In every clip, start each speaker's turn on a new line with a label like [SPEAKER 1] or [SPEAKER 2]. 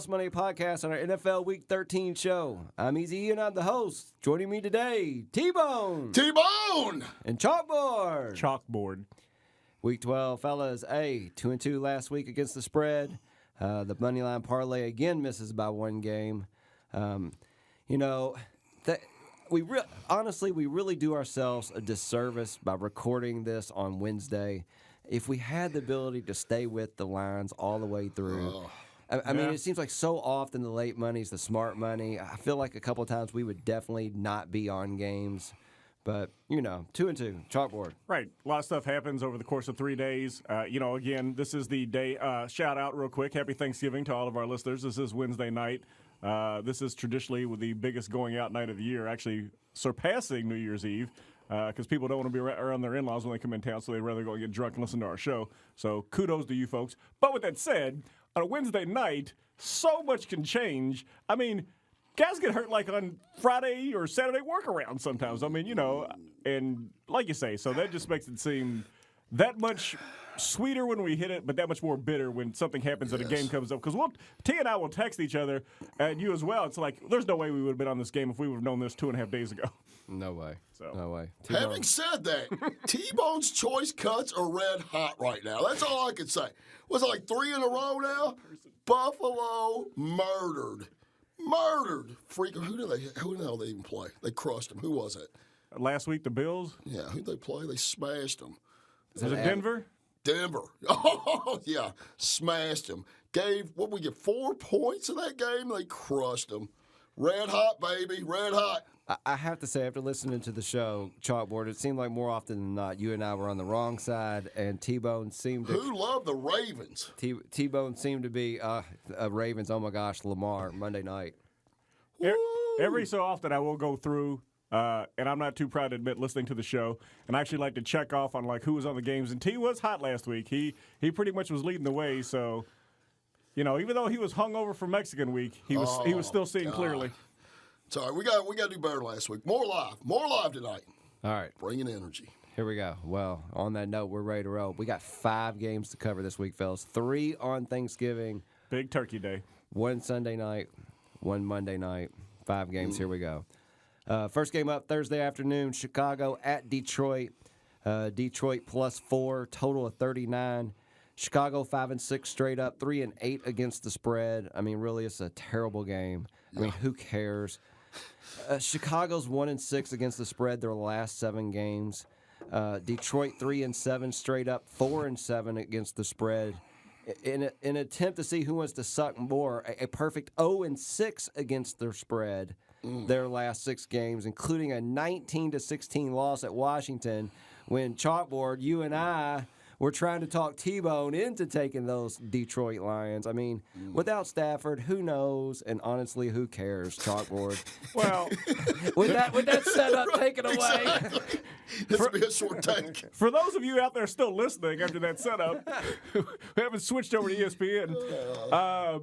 [SPEAKER 1] Lost Money podcast on our NFL Week 13 show. I'm Easy E and I'm the host. Joining me today, T-Bone.
[SPEAKER 2] T-Bone!
[SPEAKER 1] And Chalkboard.
[SPEAKER 3] Chalkboard.
[SPEAKER 1] Week 12, fellas. 2-2 last week against the spread. The money line parlay again misses by one game. Honestly, we really do ourselves a disservice by recording this on Wednesday. If we had the ability to stay with the lines all the way through. I mean, it seems like so often the late money is the smart money. I feel like a couple of times we would definitely not be on games. But, 2-2, chalkboard.
[SPEAKER 3] Right. A lot of stuff happens over the course of 3 days. Again, this is the day. Shout out real quick. Happy Thanksgiving to all of our listeners. This is Wednesday night. This is traditionally the biggest going out night of the year, actually surpassing New Year's Eve. Because people don't want to be around their in-laws when they come in town, so they'd rather go get drunk and listen to our show. So kudos to you folks. But with that said, on a Wednesday night, so much can change. I mean, guys get hurt like on Friday or Saturday workarounds sometimes. I mean, and like you say, so that just makes it seem that much sweeter when we hit it, but that much more bitter when something happens and a game comes up. Because T and I will text each other, and you as well. It's like, there's no way we would have been on this game if we would have known this 2.5 days ago.
[SPEAKER 1] No way. No way.
[SPEAKER 2] Having said that, T-Bone's choice cuts are red hot right now. That's all I can say. Was it like 3 in a row now? Buffalo murdered. Freaking, who the hell did they even play? They crushed them. Who was it?
[SPEAKER 3] Last week, the Bills.
[SPEAKER 2] Yeah, who'd they play? They smashed them.
[SPEAKER 3] Was it Denver?
[SPEAKER 2] Denver. Oh, yeah. Smashed them. What we get, 4 points in that game? They crushed them. Red hot, baby. Red hot.
[SPEAKER 1] I have to say, after listening to the show, Chalkboard, it seemed like more often than not, you and I were on the wrong side, and T-Bone seemed to...
[SPEAKER 2] Who loved the Ravens?
[SPEAKER 1] T-Bone seemed to be Ravens, oh my gosh, Lamar, Monday night.
[SPEAKER 3] Every so often I will go through, and I'm not too proud to admit listening to the show, and I actually like to check off on like who was on the games. And T was hot last week. He pretty much was leading the way. So, even though he was hungover for Mexican week, he was still seeing clearly.
[SPEAKER 2] Sorry, we got to do better last week. More live tonight.
[SPEAKER 1] All right,
[SPEAKER 2] bringing energy.
[SPEAKER 1] Here we go. Well, on that note, we're ready to roll. We got 5 games to cover this week, fellas. 3 on Thanksgiving.
[SPEAKER 3] Big Turkey Day. 1
[SPEAKER 1] Sunday night, 1 Monday night. 5 games. Here we go. First game up Thursday afternoon, Chicago at Detroit. Detroit +4, total of 39. Chicago 5-6 straight up, 3-8 against the spread. I mean, really, it's a terrible game. I mean, who cares? Chicago's 1-6 against the spread their last 7 games. Detroit 3-7 straight up, 4-7 against the spread. In an attempt to see who wants to suck more, a perfect 0-6 against their spread their last 6 games, including a 19-16 loss at Washington when Chalkboard, you and I were trying to talk T-Bone into taking those Detroit Lions. I mean, without Stafford, who knows? And honestly, who cares, Chalkboard?
[SPEAKER 3] Well,
[SPEAKER 1] with that setup taken away.
[SPEAKER 2] Exactly. This will be a short take.
[SPEAKER 3] For those of you out there still listening after that setup, who haven't switched over to ESPN,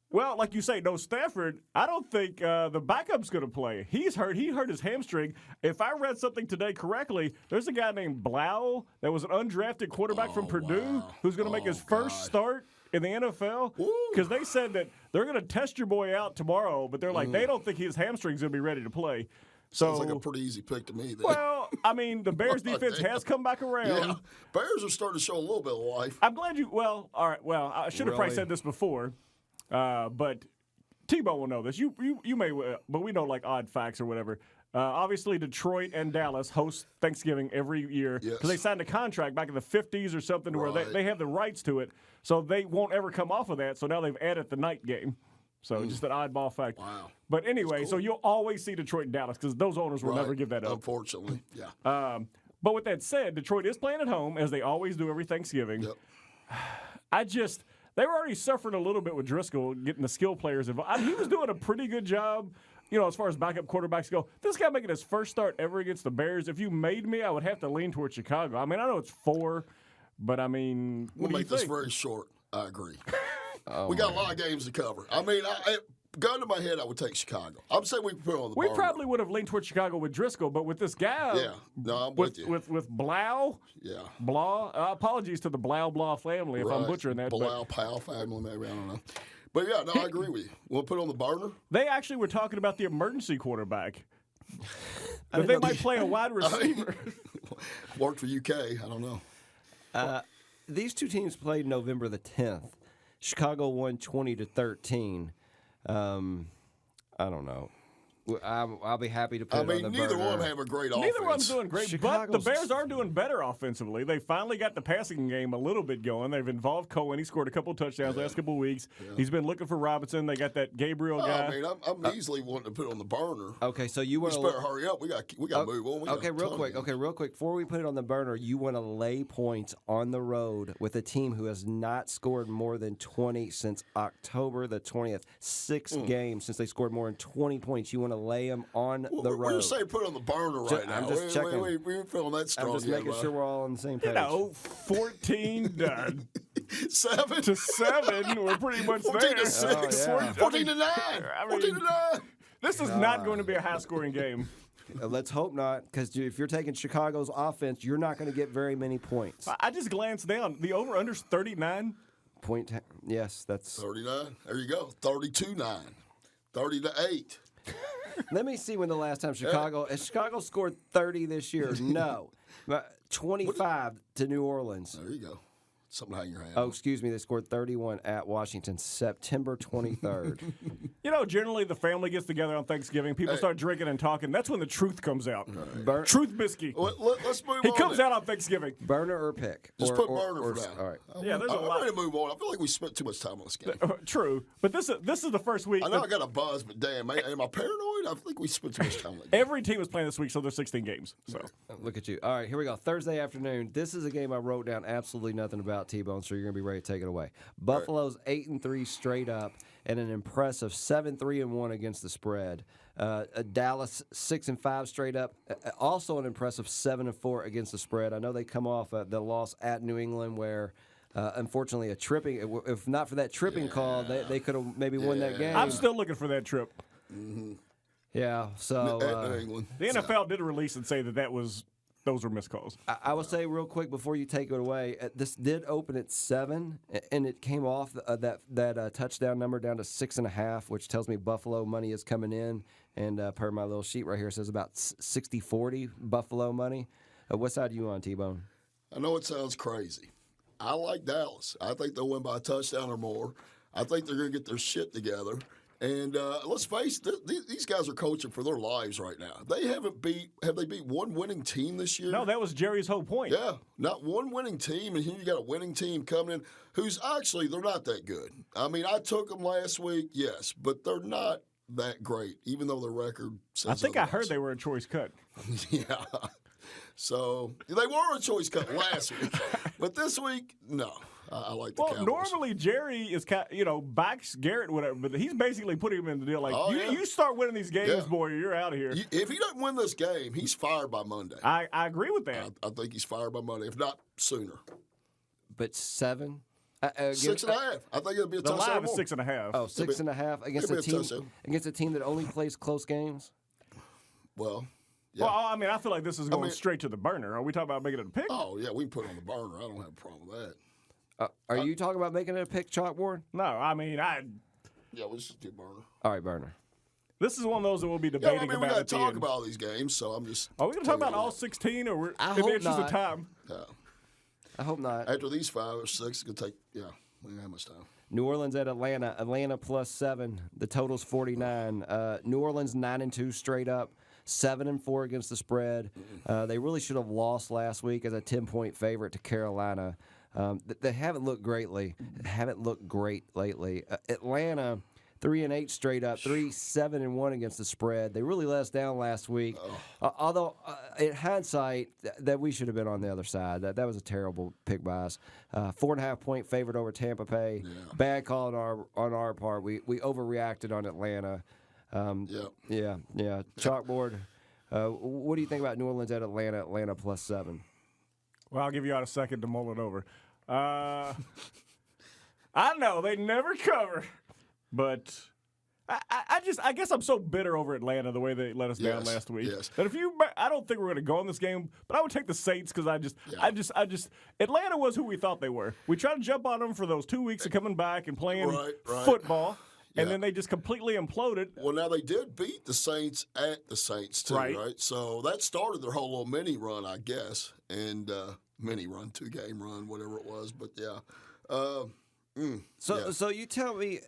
[SPEAKER 3] well, like you say, no Stafford. I don't think the backup's going to play. He's hurt. He hurt his hamstring. If I read something today correctly, there's a guy named Blau that was an undrafted quarterback from Purdue who's going to make his first start in the NFL. Because they said that they're going to test your boy out tomorrow, but they're like, they don't think his hamstring's going to be ready to play.
[SPEAKER 2] Sounds like a pretty easy pick to me. Then.
[SPEAKER 3] Well, I mean, the Bears defense has come back around.
[SPEAKER 2] Yeah, Bears are starting to show a little bit of life.
[SPEAKER 3] I'm glad you. Well, all right. Well, I should have probably said this before. But T-Bone will know this. You may, but we know like odd facts or whatever. Obviously, Detroit and Dallas host Thanksgiving every year because they signed a contract back in the 50s or something to where they have the rights to it. So they won't ever come off of that. So now they've added the night game. So just an oddball fact.
[SPEAKER 2] Wow.
[SPEAKER 3] But anyway, so you'll always see Detroit and Dallas because those owners will never give that up.
[SPEAKER 2] Unfortunately, yeah.
[SPEAKER 3] But with that said, Detroit is playing at home as they always do every Thanksgiving.
[SPEAKER 2] Yep.
[SPEAKER 3] They were already suffering a little bit with Driscoll getting the skill players involved. He was doing a pretty good job, as far as backup quarterbacks go. This guy making his first start ever against the Bears. If you made me, I would have to lean towards Chicago. I mean, I know it's 4, but I mean,
[SPEAKER 2] we'll make this very short. I agree. We got a lot of games to cover. I mean, gun to my head, I would take Chicago. I'm saying we can put it on the
[SPEAKER 3] We probably would have leaned towards Chicago with Driscoll, but with this guy,
[SPEAKER 2] I'm with you.
[SPEAKER 3] With Blau, Blah. Apologies to the Blau family if I'm butchering that.
[SPEAKER 2] Blau Powell family, maybe, I don't know. But, yeah, no, I agree with you. We'll put it on the burner.
[SPEAKER 3] They actually were talking about the emergency quarterback. That they might play a wide receiver.
[SPEAKER 2] Worked for UK. I don't know.
[SPEAKER 1] These two teams played November the 10th. Chicago won 20-13. I don't know. I'll be happy to put it on the
[SPEAKER 2] neither
[SPEAKER 1] burner.
[SPEAKER 2] one have a great offense.
[SPEAKER 3] Neither one's doing great,
[SPEAKER 1] Chicago's-
[SPEAKER 3] but the Bears are doing better offensively. They finally got the passing game a little bit going. They've involved Cohen. He scored a couple touchdowns last couple of weeks. Yeah. He's been looking for Robinson. They got that Gabriel guy.
[SPEAKER 2] I mean, I'm easily wanting to put it on the burner.
[SPEAKER 1] Okay, so you want
[SPEAKER 2] to better hurry up. We got to move on.
[SPEAKER 1] Real quick. Before we put it on the burner, you want to lay points on the road with a team who has not scored more than 20 since October the 20th. 6 games since they scored more than 20 points. You want to lay them on the road.
[SPEAKER 2] We're just saying put it on the burner right now.
[SPEAKER 1] I'm just checking.
[SPEAKER 2] We're feeling that strong.
[SPEAKER 1] I'm just making sure we're all on the same page.
[SPEAKER 3] 14
[SPEAKER 2] 7
[SPEAKER 3] to 7. We're pretty much
[SPEAKER 2] 14
[SPEAKER 3] there.
[SPEAKER 2] to 6. 14 to 9. 14 to 9.
[SPEAKER 3] This is not going to be a high-scoring game.
[SPEAKER 1] Let's hope not, because if you're taking Chicago's offense, you're not going to get very many points.
[SPEAKER 3] I just glanced down. The over-under's 39.
[SPEAKER 1] Yes, that's
[SPEAKER 2] 39. There you go. 32-9. 30-8.
[SPEAKER 1] Let me see when the last time has Chicago scored 30 this year? No. 25 to New Orleans.
[SPEAKER 2] There you go. Something to hang your hand
[SPEAKER 1] Oh,
[SPEAKER 2] on.
[SPEAKER 1] excuse me. They scored 31 at Washington, September 23rd.
[SPEAKER 3] Generally the family gets together on Thanksgiving. People start drinking and talking. That's when the truth comes out.
[SPEAKER 1] Right.
[SPEAKER 3] Truth Bisky.
[SPEAKER 2] Let's move on.
[SPEAKER 3] He comes out on Thanksgiving.
[SPEAKER 1] Burner or pick?
[SPEAKER 2] Just put burner for now.
[SPEAKER 1] All right.
[SPEAKER 3] Yeah, there's a lot.
[SPEAKER 2] I'm ready to move on. I feel like we spent too much time on this game.
[SPEAKER 3] True. But this is the first week.
[SPEAKER 2] I know I got a buzz, but damn, am I paranoid? I think we spent too much time on that game.
[SPEAKER 3] Every team is playing this week, so there's 16 games. So
[SPEAKER 1] Look at you. All right, here we go. Thursday afternoon. This is a game I wrote down absolutely nothing about, T-Bone, so you're going to be ready to take it away. Buffalo's 8-3 straight up and an impressive 7-3-1 against the spread. Dallas 6-5 straight up, also an impressive 7-4 against the spread. I know they come off the loss at New England where unfortunately a tripping, if not for that tripping call, they could have maybe won that game.
[SPEAKER 3] I'm still looking for that trip.
[SPEAKER 2] Mm-hmm.
[SPEAKER 1] Yeah, so
[SPEAKER 2] New England.
[SPEAKER 3] The NFL did a release and say those were missed calls.
[SPEAKER 1] I will say real quick before you take it away, this did open at 7, and it came off that touchdown number down to 6.5, which tells me Buffalo money is coming in. And per my little sheet right here, it says about 60-40 Buffalo money. What side are you on, T-Bone?
[SPEAKER 2] I know it sounds crazy. I like Dallas. I think they'll win by a touchdown or more. I think they're going to get their shit together. And let's face it, these guys are coaching for their lives right now. Have they beat one winning team this year?
[SPEAKER 3] No, that was Jerry's whole point.
[SPEAKER 2] Yeah, not one winning team, and here you got a winning team coming in who's actually, they're not that good. I mean, I took them last week, yes, but they're not that great, even though the record says
[SPEAKER 3] I think
[SPEAKER 2] otherwise.
[SPEAKER 3] I heard they were a choice cut.
[SPEAKER 2] Yeah. So they were a choice cut last week, but this week, no. I like the Cowboys.
[SPEAKER 3] Normally Jerry is backs Garrett, whatever, but he's basically putting him in the deal like, you start winning these games, boy, you're out of here.
[SPEAKER 2] If he doesn't win this game, he's fired by Monday.
[SPEAKER 3] I agree with that.
[SPEAKER 2] I think he's fired by Monday, if not sooner.
[SPEAKER 1] But 7?
[SPEAKER 2] 6.5. I think it'll be a
[SPEAKER 3] the
[SPEAKER 2] touchdown.
[SPEAKER 3] line is 6.5.
[SPEAKER 1] Oh, 6.5 against a team that only plays close games?
[SPEAKER 2] Well, yeah.
[SPEAKER 3] Well, I mean, I feel like this is going straight to the burner. Are we talking about making it a pick?
[SPEAKER 2] Oh, yeah, we can put it on the burner. I don't have a problem with that.
[SPEAKER 1] Are you talking about making it a pick chalkboard?
[SPEAKER 3] No, I mean,
[SPEAKER 2] Yeah, we'll just do burner.
[SPEAKER 1] All right, burner.
[SPEAKER 3] This is one of those that we'll be debating
[SPEAKER 2] we
[SPEAKER 3] about
[SPEAKER 2] got
[SPEAKER 3] at
[SPEAKER 2] to
[SPEAKER 3] the
[SPEAKER 2] talk
[SPEAKER 3] end.
[SPEAKER 2] about all these games, so I'm just.
[SPEAKER 3] Are we going to talk about all 16, or we're in the interest of time?
[SPEAKER 2] No.
[SPEAKER 1] I hope not.
[SPEAKER 2] After these 5 or 6, it's going to take, we don't have much time.
[SPEAKER 1] New Orleans at Atlanta. Atlanta plus 7. The total's 49. New Orleans 9-2 straight up. 7-4 against the spread. They really should have lost last week as a 10-point favorite to Carolina. They haven't looked great lately. Atlanta 3-8 straight up, 3-7-1 against the spread. They really let us down last week. Although in hindsight, that we should have been on the other side. That was a terrible pick by us. 4.5-point favorite over Tampa Bay.
[SPEAKER 2] Yeah.
[SPEAKER 1] Bad call on our part. We overreacted on Atlanta. Yeah. Chalkboard. What do you think about New Orleans at Atlanta? Atlanta plus 7.
[SPEAKER 3] Well, I'll give you out a second to mull it over. I know they never cover, but I guess I'm so bitter over Atlanta the way they let us down
[SPEAKER 2] Yes,
[SPEAKER 3] last week.
[SPEAKER 2] yes.
[SPEAKER 3] That I don't think we're going to go in this game, but I would take the Saints because Atlanta was who we thought they were. We tried to jump on them for those 2 weeks of coming back and playing
[SPEAKER 2] Right.
[SPEAKER 3] football, and
[SPEAKER 2] Yeah.
[SPEAKER 3] then they just completely imploded.
[SPEAKER 2] Well, now they did beat the Saints at the Saints too, right? So that started their whole little mini run, I guess, and mini run, 2-game run, whatever it was. But yeah.
[SPEAKER 1] So you tell me,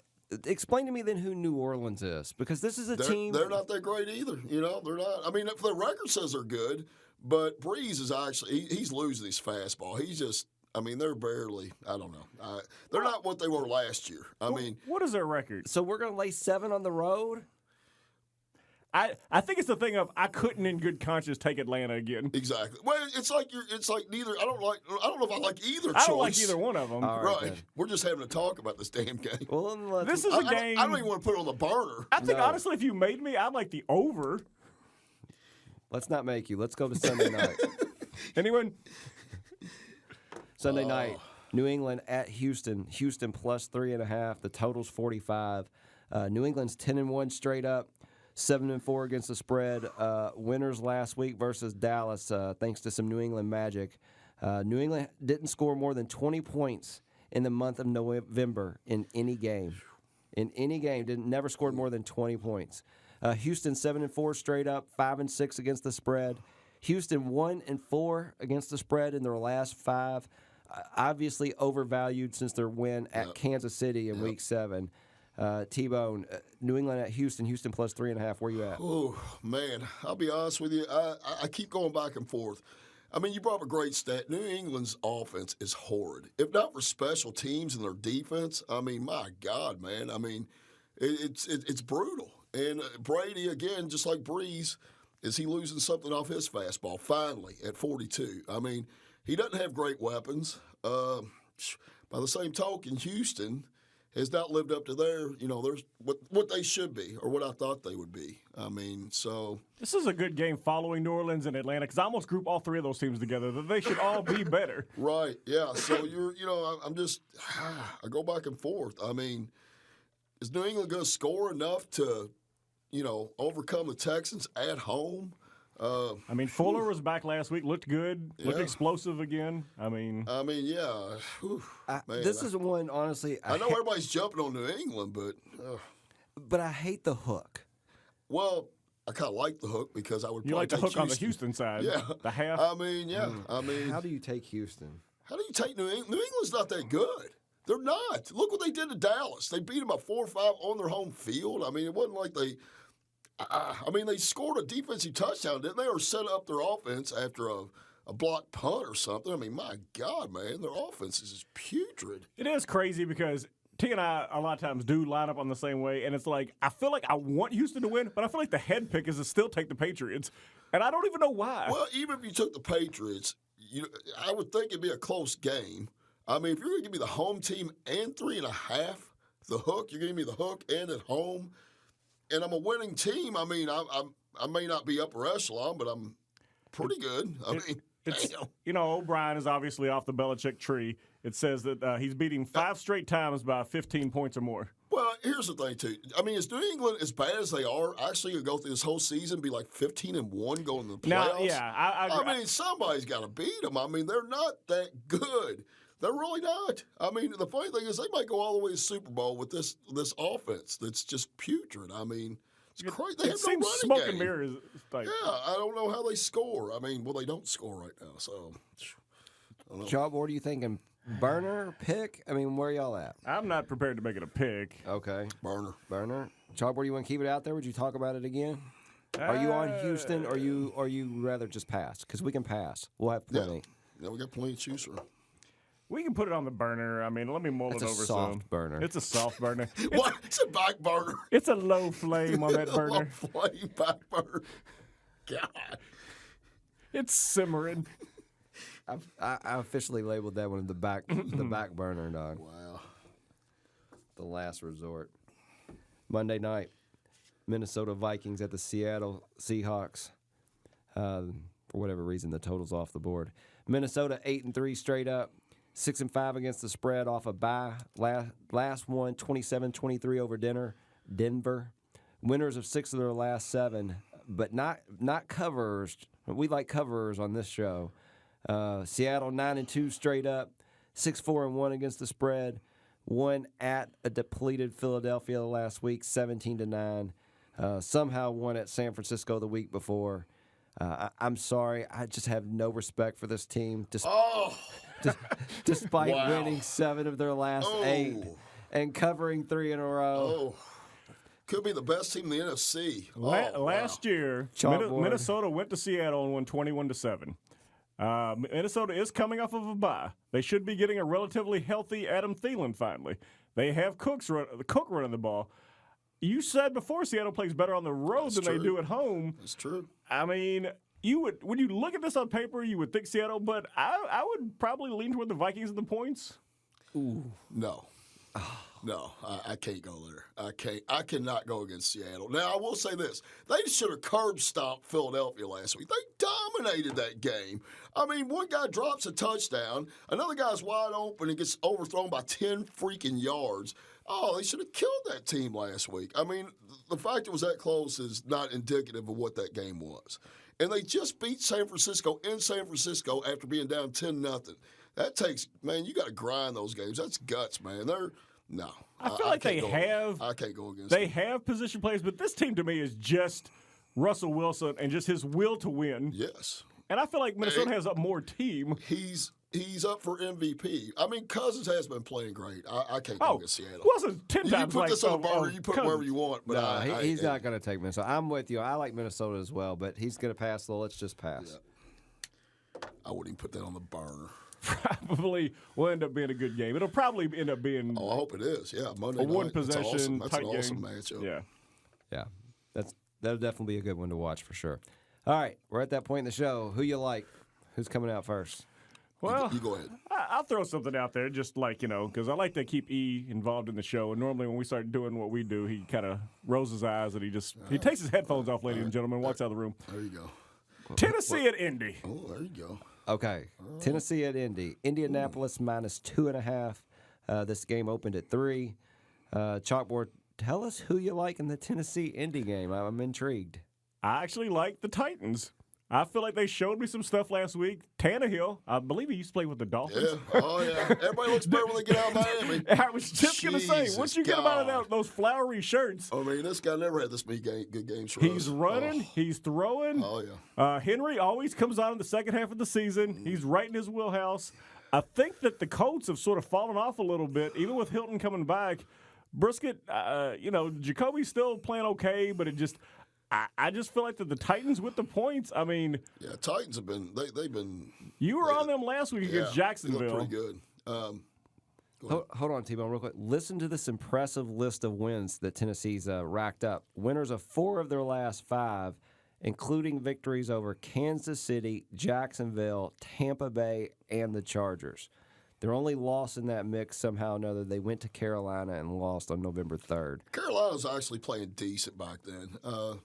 [SPEAKER 1] explain to me then who New Orleans is, because this is a team.
[SPEAKER 2] They're not that great either. You know, they're not. I mean, if the record says they're good, but Breeze is actually he's losing his fastball. He's just. I mean, they're barely. I don't know. They're not what they were last year. I mean,
[SPEAKER 3] What is their record?
[SPEAKER 1] So we're going to lay 7 on the road?
[SPEAKER 3] I think it's the thing of I couldn't in good conscience take Atlanta again.
[SPEAKER 2] exactly. Well, it's like neither. I don't know if I like either.
[SPEAKER 3] I don't like
[SPEAKER 2] choice.
[SPEAKER 3] either one of them.
[SPEAKER 1] All
[SPEAKER 2] Right.
[SPEAKER 1] then.
[SPEAKER 2] We're just having a talk about this damn game.
[SPEAKER 1] Well, then let's,
[SPEAKER 3] This is a game.
[SPEAKER 2] I don't even want to put it on the burner.
[SPEAKER 3] I think
[SPEAKER 1] No.
[SPEAKER 3] honestly, if you made me, I'd like the over.
[SPEAKER 1] let's not make you. Let's go to Sunday night.
[SPEAKER 3] Anyone?
[SPEAKER 1] Sunday night, New England at Houston. Houston plus 3.5. The total's 45. New England's 10-1 straight up. 7-4 against the spread. Winners last week versus Dallas, thanks to some New England magic. New England didn't score more than 20 points in the month of November in any game. Never scored more than 20 points. Houston 7-4 straight up, 5-6 against the spread. Houston 1-4 against the spread in their last 5. Obviously overvalued since their win at Kansas City in Week 7. T-Bone, New England at Houston. Houston plus 3.5. Where you at?
[SPEAKER 2] Oh, man. I'll be honest with you. I keep going back and forth. I mean, you brought up a great stat. New England's offense is horrid. If not for special teams and their defense, I mean, my God, man. I mean, it's brutal. And Brady, again, just like Breeze, is he losing something off his fastball finally at 42? I mean, he doesn't have great weapons. By the same token, Houston has not lived up to their, there's what they should be or what I thought they would be. I mean, so.
[SPEAKER 3] This is a good game following New Orleans and Atlanta because I almost group all 3 of those teams together. That they should all be better.
[SPEAKER 2] Right, yeah. So I'm just, I go back and forth. I mean, is New England going to score enough to, overcome the Texans at home?
[SPEAKER 3] I mean, Fuller was back last week, looked good, looked
[SPEAKER 2] Yeah.
[SPEAKER 3] explosive again. I mean,
[SPEAKER 2] yeah. Whew, man,
[SPEAKER 1] This is one, honestly.
[SPEAKER 2] I know everybody's jumping on New England,
[SPEAKER 1] but I hate the hook.
[SPEAKER 2] well, I kind of like the hook because I would
[SPEAKER 3] you
[SPEAKER 2] probably
[SPEAKER 3] like the
[SPEAKER 2] take
[SPEAKER 3] hook on the Houston side.
[SPEAKER 2] Yeah.
[SPEAKER 3] The half.
[SPEAKER 2] I mean, yeah. I mean,
[SPEAKER 1] How do you take Houston?
[SPEAKER 2] how do you take New England? New England's not that good. They're not. Look what they did to Dallas. They beat them by 4 or 5 on their home field. I mean, it wasn't like they. They scored a defensive touchdown, didn't they? Or set up their offense after a blocked punt or something. I mean, my God, man, their offense is just putrid.
[SPEAKER 3] It is crazy because T and I a lot of times do line up on the same way, and it's like I feel like I want Houston to win, but I feel like the head pick is to still take the Patriots, and I don't even know why.
[SPEAKER 2] Well, even if you took the Patriots, I would think it'd be a close game. I mean, if you're going to give me the home team and 3.5, the hook, you're giving me the hook and at home, and I'm a winning team. I mean, I may not be upper echelon, but I'm pretty good. I mean, damn.
[SPEAKER 3] O'Brien is obviously off the Belichick tree. It says that he's beating 5 straight times by 15 points or more.
[SPEAKER 2] Well, here's the thing, too. I mean, is New England as bad as they are actually going to go through this whole season, be like 15-1 going to the playoffs?
[SPEAKER 3] Now, yeah,
[SPEAKER 2] I mean, somebody's got to beat them. I mean, they're not that good. They're really not. I mean, the funny thing is they might go all the way to the Super Bowl with this offense that's just putrid. I mean, it's crazy. They have no
[SPEAKER 3] seems
[SPEAKER 2] running
[SPEAKER 3] smoke
[SPEAKER 2] game.
[SPEAKER 3] and mirrors. Like,
[SPEAKER 2] Yeah, I don't know how they score. I mean, they don't score right now, so. I don't know.
[SPEAKER 1] Job, what are you thinking? Burner, pick? I mean, where y'all at?
[SPEAKER 3] I'm not prepared to make it a pick.
[SPEAKER 1] Okay.
[SPEAKER 2] Burner.
[SPEAKER 1] Job, where do you want to keep it out there? Would you talk about it again? Are you on Houston or you rather just pass? Because we can pass. We'll have plenty.
[SPEAKER 2] Yeah, we got plenty to choose from.
[SPEAKER 3] We can put it on the burner. I mean, let me mull
[SPEAKER 1] It's
[SPEAKER 3] it
[SPEAKER 1] a
[SPEAKER 3] over
[SPEAKER 1] soft
[SPEAKER 3] some.
[SPEAKER 1] burner.
[SPEAKER 3] It's a soft burner.
[SPEAKER 2] What? It's a back burner.
[SPEAKER 3] It's a low flame on that burner.
[SPEAKER 2] Flame back burner. God.
[SPEAKER 3] It's simmering.
[SPEAKER 1] I officially labeled that one the back burner, dog.
[SPEAKER 2] Wow.
[SPEAKER 1] The last resort. Monday night, Minnesota Vikings at the Seattle Seahawks. For whatever reason, the total's off the board. Minnesota 8-3 straight up, 6-5 against the spread off a bye. Last one, 27-23 over Denver. Winners of 6 of their last 7, but not coverers. We like coverers on this show. Seattle 9-2 straight up, 6-4-1 against the spread. Won at a depleted Philadelphia last week, 17-9. Somehow won at San Francisco the week before. I'm sorry, I just have no respect for this team. Despite winning 7 of their last 8 and covering 3 in a row.
[SPEAKER 2] Could be the best team in the NFC.
[SPEAKER 3] Last year, Minnesota went to Seattle and won 21-7. Minnesota is coming off of a bye. They should be getting a relatively healthy Adam Thielen finally. They have Cook running the ball. You said before Seattle plays better on the road than they do at home.
[SPEAKER 2] That's true.
[SPEAKER 3] I mean, when you look at this on paper, you would think Seattle, but I would probably lean toward the Vikings in the points.
[SPEAKER 2] Ooh. No. No, I can't go there. I cannot go against Seattle. Now, I will say this. They should have curb stomped Philadelphia last week. They dominated that game. I mean, one guy drops a touchdown. Another guy's wide open and gets overthrown by 10 freaking yards. Oh, they should have killed that team last week. I mean, the fact it was that close is not indicative of what that game was. And they just beat San Francisco in San Francisco after being down 10-0. That takes, man, you got to grind those games. That's guts, man.
[SPEAKER 3] I feel like they have.
[SPEAKER 2] I can't go against.
[SPEAKER 3] They have position players, but this team to me is just Russell Wilson and just his will to win.
[SPEAKER 2] Yes.
[SPEAKER 3] And I feel like Minnesota has a more team.
[SPEAKER 2] He's up for MVP. I mean, Cousins has been playing great. I can't go against Seattle.
[SPEAKER 3] Wilson's 10 times.
[SPEAKER 2] You put this on the burner. You put it wherever you want. But
[SPEAKER 1] he's not going to take Minnesota. I'm with you. I like Minnesota as well, but he's going to pass. So let's just pass.
[SPEAKER 2] Yeah. I wouldn't even put that on the burner.
[SPEAKER 3] Probably will end up being a good game. It'll probably end up being.
[SPEAKER 2] Oh, I hope it is. Yeah, Monday night.
[SPEAKER 3] One possession.
[SPEAKER 2] That's an awesome matchup.
[SPEAKER 3] Yeah.
[SPEAKER 1] That'll definitely be a good one to watch for sure. All right, we're at that point in the show. Who you like? Who's coming out first?
[SPEAKER 3] Well,
[SPEAKER 2] you go ahead.
[SPEAKER 3] I'll throw something out there, just like, because I like to keep E involved in the show. And normally when we start doing what we do, he kind of rolls his eyes and he takes his headphones off, ladies and gentlemen, walks out of the room.
[SPEAKER 2] There you go.
[SPEAKER 3] Tennessee at Indy.
[SPEAKER 2] Oh, there you go.
[SPEAKER 1] Okay, Tennessee at Indy. Indianapolis -2.5. This game opened at 3. Chalkboard, tell us who you like in the Tennessee-Indy game. I'm intrigued.
[SPEAKER 3] I actually like the Titans. I feel like they showed me some stuff last week. Tannehill, I believe he used to play with the Dolphins.
[SPEAKER 2] Yeah. Oh, yeah. Everybody looks better when they get out of Miami.
[SPEAKER 3] I was just going to say, once you get him out of those flowery shirts.
[SPEAKER 2] I mean, this guy never had this many good games for us.
[SPEAKER 3] He's running. He's throwing.
[SPEAKER 2] Oh, yeah.
[SPEAKER 3] Henry always comes on in the second half of the season. He's right in his wheelhouse. I think that the Colts have sort of fallen off a little bit, even with Hilton coming back. Brisket, Jacoby's still playing okay, but I just feel like the Titans with the points. I mean,
[SPEAKER 2] yeah, Titans have been they've been.
[SPEAKER 3] You were on them last week against Jacksonville.
[SPEAKER 2] They look pretty good.
[SPEAKER 1] Hold on, T-Bone, real quick. Listen to this impressive list of wins that Tennessee's racked up. Winners of 4 of their last 5, including victories over Kansas City, Jacksonville, Tampa Bay, and the Chargers. Their only loss in that mix, somehow or another, they went to Carolina and lost on November 3rd.
[SPEAKER 2] Carolina was actually playing decent back then.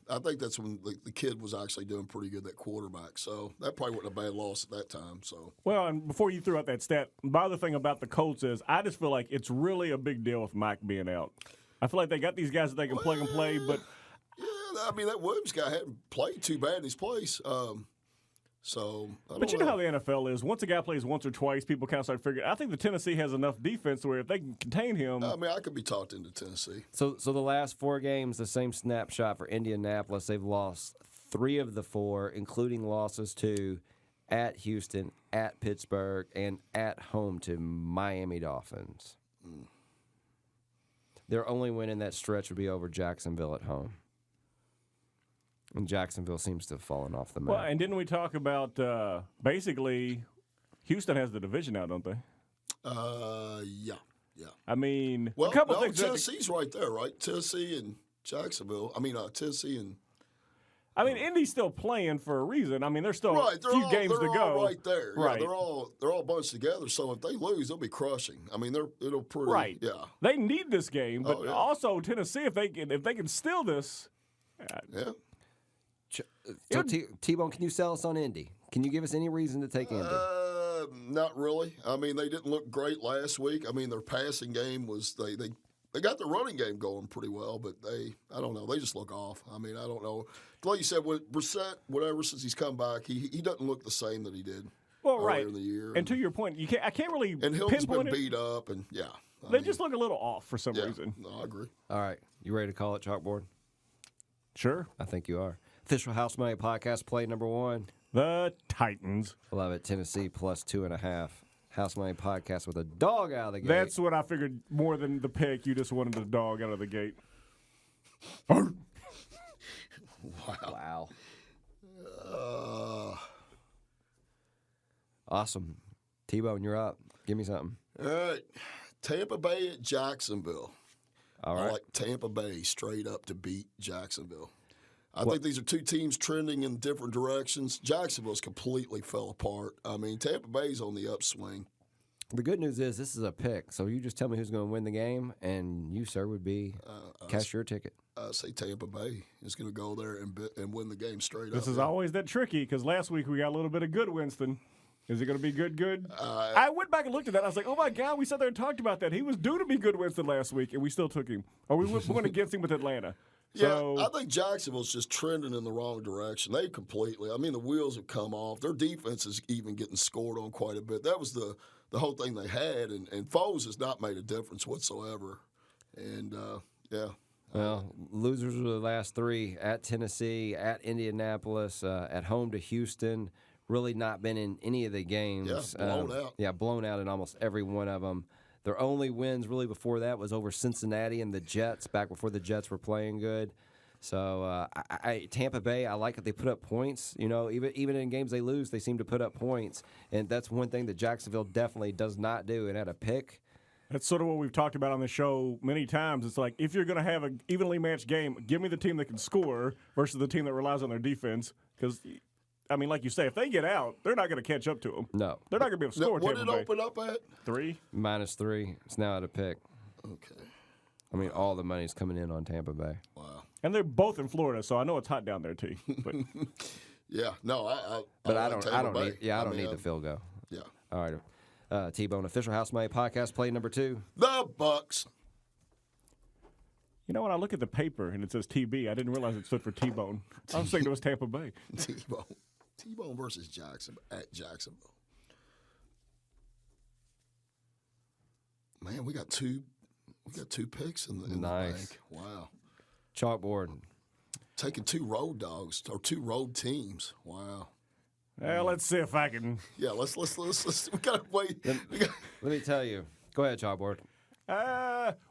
[SPEAKER 2] I think that's when the kid was actually doing pretty good, that quarterback. So that probably wasn't a bad loss at that time. So
[SPEAKER 3] well, and before you threw out that stat, the other thing about the Colts is I just feel like it's really a big deal with Mike being out. I feel like they got these guys that they can plug and play, but
[SPEAKER 2] yeah, I mean that Williams guy hadn't played too bad in his place.
[SPEAKER 3] But you know how the NFL is. Once a guy plays once or twice, people kind of start figuring. I think the Tennessee has enough defense where if they can contain him.
[SPEAKER 2] I mean, I could be talked into Tennessee.
[SPEAKER 1] So the last 4 games, the same snapshot for Indianapolis. They've lost 3 of the 4, including losses to at Houston, at Pittsburgh, and at home to Miami Dolphins. Their only win in that stretch would be over Jacksonville at home. And Jacksonville seems to have fallen off the map.
[SPEAKER 3] Well, and didn't we talk about basically Houston has the division now, don't they?
[SPEAKER 2] Yeah.
[SPEAKER 3] I mean,
[SPEAKER 2] well,
[SPEAKER 3] a couple things.
[SPEAKER 2] Tennessee's right there, right? Tennessee and Jacksonville. I mean, Tennessee and.
[SPEAKER 3] I mean, Indy's still playing for a reason. I mean, there's still
[SPEAKER 2] a
[SPEAKER 3] few games to go.
[SPEAKER 2] They're all right there.
[SPEAKER 3] Right.
[SPEAKER 2] Yeah, they're all bunched together. So if they lose, they'll be crushing. I mean, it'll pretty.
[SPEAKER 3] Right.
[SPEAKER 2] Yeah.
[SPEAKER 3] They need this game, but also Tennessee, if they can steal this.
[SPEAKER 2] Yeah.
[SPEAKER 1] So T-Bone, can you sell us on Indy? Can you give us any reason to take Indy?
[SPEAKER 2] Not really. I mean, they didn't look great last week. I mean, their passing game was They got the running game going pretty well, but I don't know. They just look off. I mean, I don't know. Like you said, with Brissett, whatever, since he's come back, he doesn't look the same that he did earlier in the year.
[SPEAKER 3] And to your point, I can't really
[SPEAKER 2] and Hilton's been
[SPEAKER 3] pinpoint it.
[SPEAKER 2] beat up, and
[SPEAKER 3] They just look a little off for some reason.
[SPEAKER 2] No, I agree.
[SPEAKER 1] All right. You ready to call it, Chalkboard?
[SPEAKER 3] Sure.
[SPEAKER 1] I think you are. Official House Money Podcast play number 1.
[SPEAKER 3] The Titans.
[SPEAKER 1] Love it. Tennessee plus 2.5. House Money Podcast with a dog out of the gate.
[SPEAKER 3] That's what I figured more than the pick. You just wanted the dog out of the gate.
[SPEAKER 1] Wow. Awesome. T-Bone, you're up. Give me something.
[SPEAKER 2] All right. Tampa Bay at Jacksonville.
[SPEAKER 1] All right.
[SPEAKER 2] I like Tampa Bay straight up to beat Jacksonville. I think these are two teams trending in different directions. Jacksonville's completely fell apart. I mean, Tampa Bay's on the upswing.
[SPEAKER 1] The good news is this is a pick, so you just tell me who's going to win the game, and you, sir, would be cash your ticket.
[SPEAKER 2] I say Tampa Bay is going to go there and win the game straight up.
[SPEAKER 3] This is always that tricky because last week we got a little bit of good Winston. Is it going to be good? I went back and looked at that. I was like, oh, my God, we sat there and talked about that. He was due to be good Winston last week, and we still took him. Or we went against him with Atlanta. So,
[SPEAKER 2] I think Jacksonville's just trending in the wrong direction. They completely – I mean, the wheels have come off. Their defense is even getting scored on quite a bit. That was the whole thing they had, and Foles has not made a difference whatsoever. And,
[SPEAKER 1] Well, losers of the last 3 at Tennessee, at Indianapolis, at home to Houston. Really not been in any of the games.
[SPEAKER 2] Yeah, blown out.
[SPEAKER 1] Yeah, blown out in almost every one of them. Their only wins really before that was over Cincinnati and the Jets, back before the Jets were playing good. So Tampa Bay, I like that they put up points. You know, even in games they lose, they seem to put up points. And that's one thing that Jacksonville definitely does not do. And at a pick,
[SPEAKER 3] that's sort of what we've talked about on the show many times. It's like, if you're going to have an evenly matched game, give me the team that can score versus the team that relies on their defense. Because, I mean, like you say, if they get out, they're not going to catch up to them.
[SPEAKER 1] no.
[SPEAKER 3] They're not going to be able to score.
[SPEAKER 2] what did it open up at?
[SPEAKER 3] 3.
[SPEAKER 1] -3. It's now at a pick.
[SPEAKER 2] Okay.
[SPEAKER 1] I mean, all the money's coming in on Tampa Bay.
[SPEAKER 2] Wow.
[SPEAKER 3] And they're both in Florida, so I know it's hot down there, T. But
[SPEAKER 2] Yeah, no, I
[SPEAKER 1] don't need the field goal.
[SPEAKER 2] Yeah.
[SPEAKER 1] All right. T-Bone, Official House Money Podcast, play number 2.
[SPEAKER 2] The Bucks.
[SPEAKER 3] you know, when I look at the paper and it says TB, I didn't realize it stood for T-Bone. I was thinking it was Tampa Bay.
[SPEAKER 2] T-Bone versus Jacksonville. Man, we got two picks in the bank. Wow.
[SPEAKER 1] Chalkboard.
[SPEAKER 2] Taking 2 road dogs or 2 road teams. Wow.
[SPEAKER 3] Well, let's see if I can.
[SPEAKER 2] Yeah, let's we gotta wait.
[SPEAKER 1] Let me tell you. Go ahead, Chalkboard.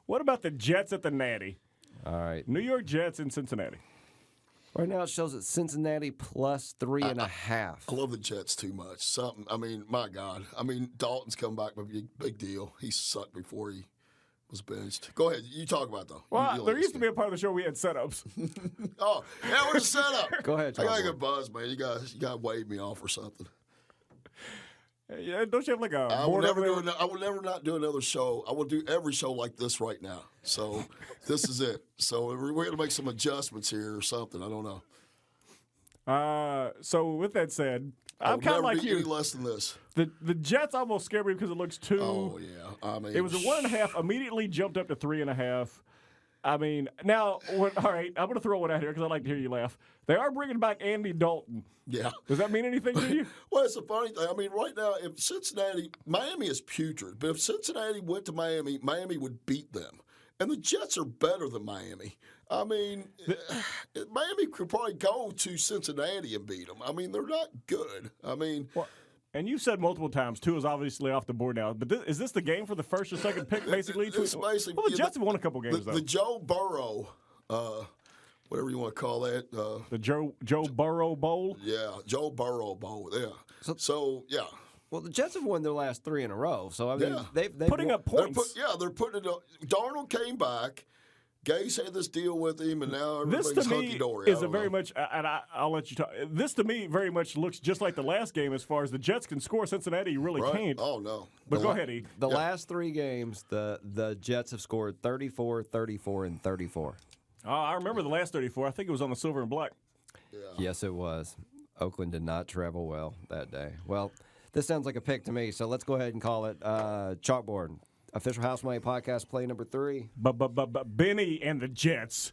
[SPEAKER 3] What about the Jets at the Natty?
[SPEAKER 1] All right.
[SPEAKER 3] New York Jets in Cincinnati.
[SPEAKER 1] Right now it shows that Cincinnati plus 3.5.
[SPEAKER 2] I love the Jets too much. I mean, my God. I mean, Dalton's come back, but big deal. He sucked before he was benched. Go ahead. You talk about it, though.
[SPEAKER 3] Well, there used to be a part of the show we had setups.
[SPEAKER 2] Oh, yeah, we're the setup.
[SPEAKER 1] Go ahead,
[SPEAKER 2] I got a
[SPEAKER 1] Chalkboard.
[SPEAKER 2] good buzz, man. You got to wave me off or something.
[SPEAKER 3] Yeah, don't you have like a
[SPEAKER 2] I will
[SPEAKER 3] board over
[SPEAKER 2] never
[SPEAKER 3] there?
[SPEAKER 2] I will never not do another show. I will do every show like this right now. So this is it. So we're going to make some adjustments here or something. I don't know.
[SPEAKER 3] So with that said,
[SPEAKER 2] I
[SPEAKER 3] I'm
[SPEAKER 2] will
[SPEAKER 3] kind of
[SPEAKER 2] never
[SPEAKER 3] like
[SPEAKER 2] be
[SPEAKER 3] you.
[SPEAKER 2] any less than this.
[SPEAKER 3] The Jets almost scared me because it looks too.
[SPEAKER 2] Oh yeah, I mean
[SPEAKER 3] It was a 1.5, immediately jumped up to 3.5. I mean, now, all right, I'm going to throw one out here because I like to hear you laugh. They are bringing back Andy Dalton.
[SPEAKER 2] Yeah.
[SPEAKER 3] Does that mean anything to you?
[SPEAKER 2] Well, it's a funny thing. I mean, right now, if Miami is putrid, but if Cincinnati went to Miami, Miami would beat them. And the Jets are better than Miami. I mean, Miami could probably go to Cincinnati and beat them. I mean, they're not good. I mean,
[SPEAKER 3] Well, and you've said multiple times, 2 is obviously off the board now. But is this the game for the first or second pick, basically?
[SPEAKER 2] it's basically
[SPEAKER 3] Well, the Jets have won a couple games,
[SPEAKER 2] the
[SPEAKER 3] though.
[SPEAKER 2] Joe Burrow, whatever you want to call that.
[SPEAKER 3] The Joe Burrow Bowl?
[SPEAKER 2] Yeah, Joe Burrow Bowl. Yeah. So yeah.
[SPEAKER 1] Well, the Jets have won their last 3 in a row. So, I mean,
[SPEAKER 2] Yeah.
[SPEAKER 1] they've
[SPEAKER 3] Putting
[SPEAKER 1] won-
[SPEAKER 3] up points.
[SPEAKER 2] They're putting it up. Darnold came back. Gase had this deal with him, and now
[SPEAKER 3] This
[SPEAKER 2] everything's
[SPEAKER 3] to me
[SPEAKER 2] hunky-dory.
[SPEAKER 3] is a very much, and I'll let you talk. This to me very much looks just like the last game as far as the Jets can score. Cincinnati, you really
[SPEAKER 2] right?
[SPEAKER 3] can't.
[SPEAKER 2] Oh, no.
[SPEAKER 3] But go ahead, E.
[SPEAKER 1] The last 3 games, the Jets have scored 34, 34, and 34.
[SPEAKER 3] Oh, I remember the last 34. I think it was on the silver and black.
[SPEAKER 1] Yes, it was. Oakland did not travel well that day. Well, this sounds like a pick to me, so let's go ahead and call it chalkboard. Official House Money Podcast play number 3.
[SPEAKER 3] Benny and the Jets.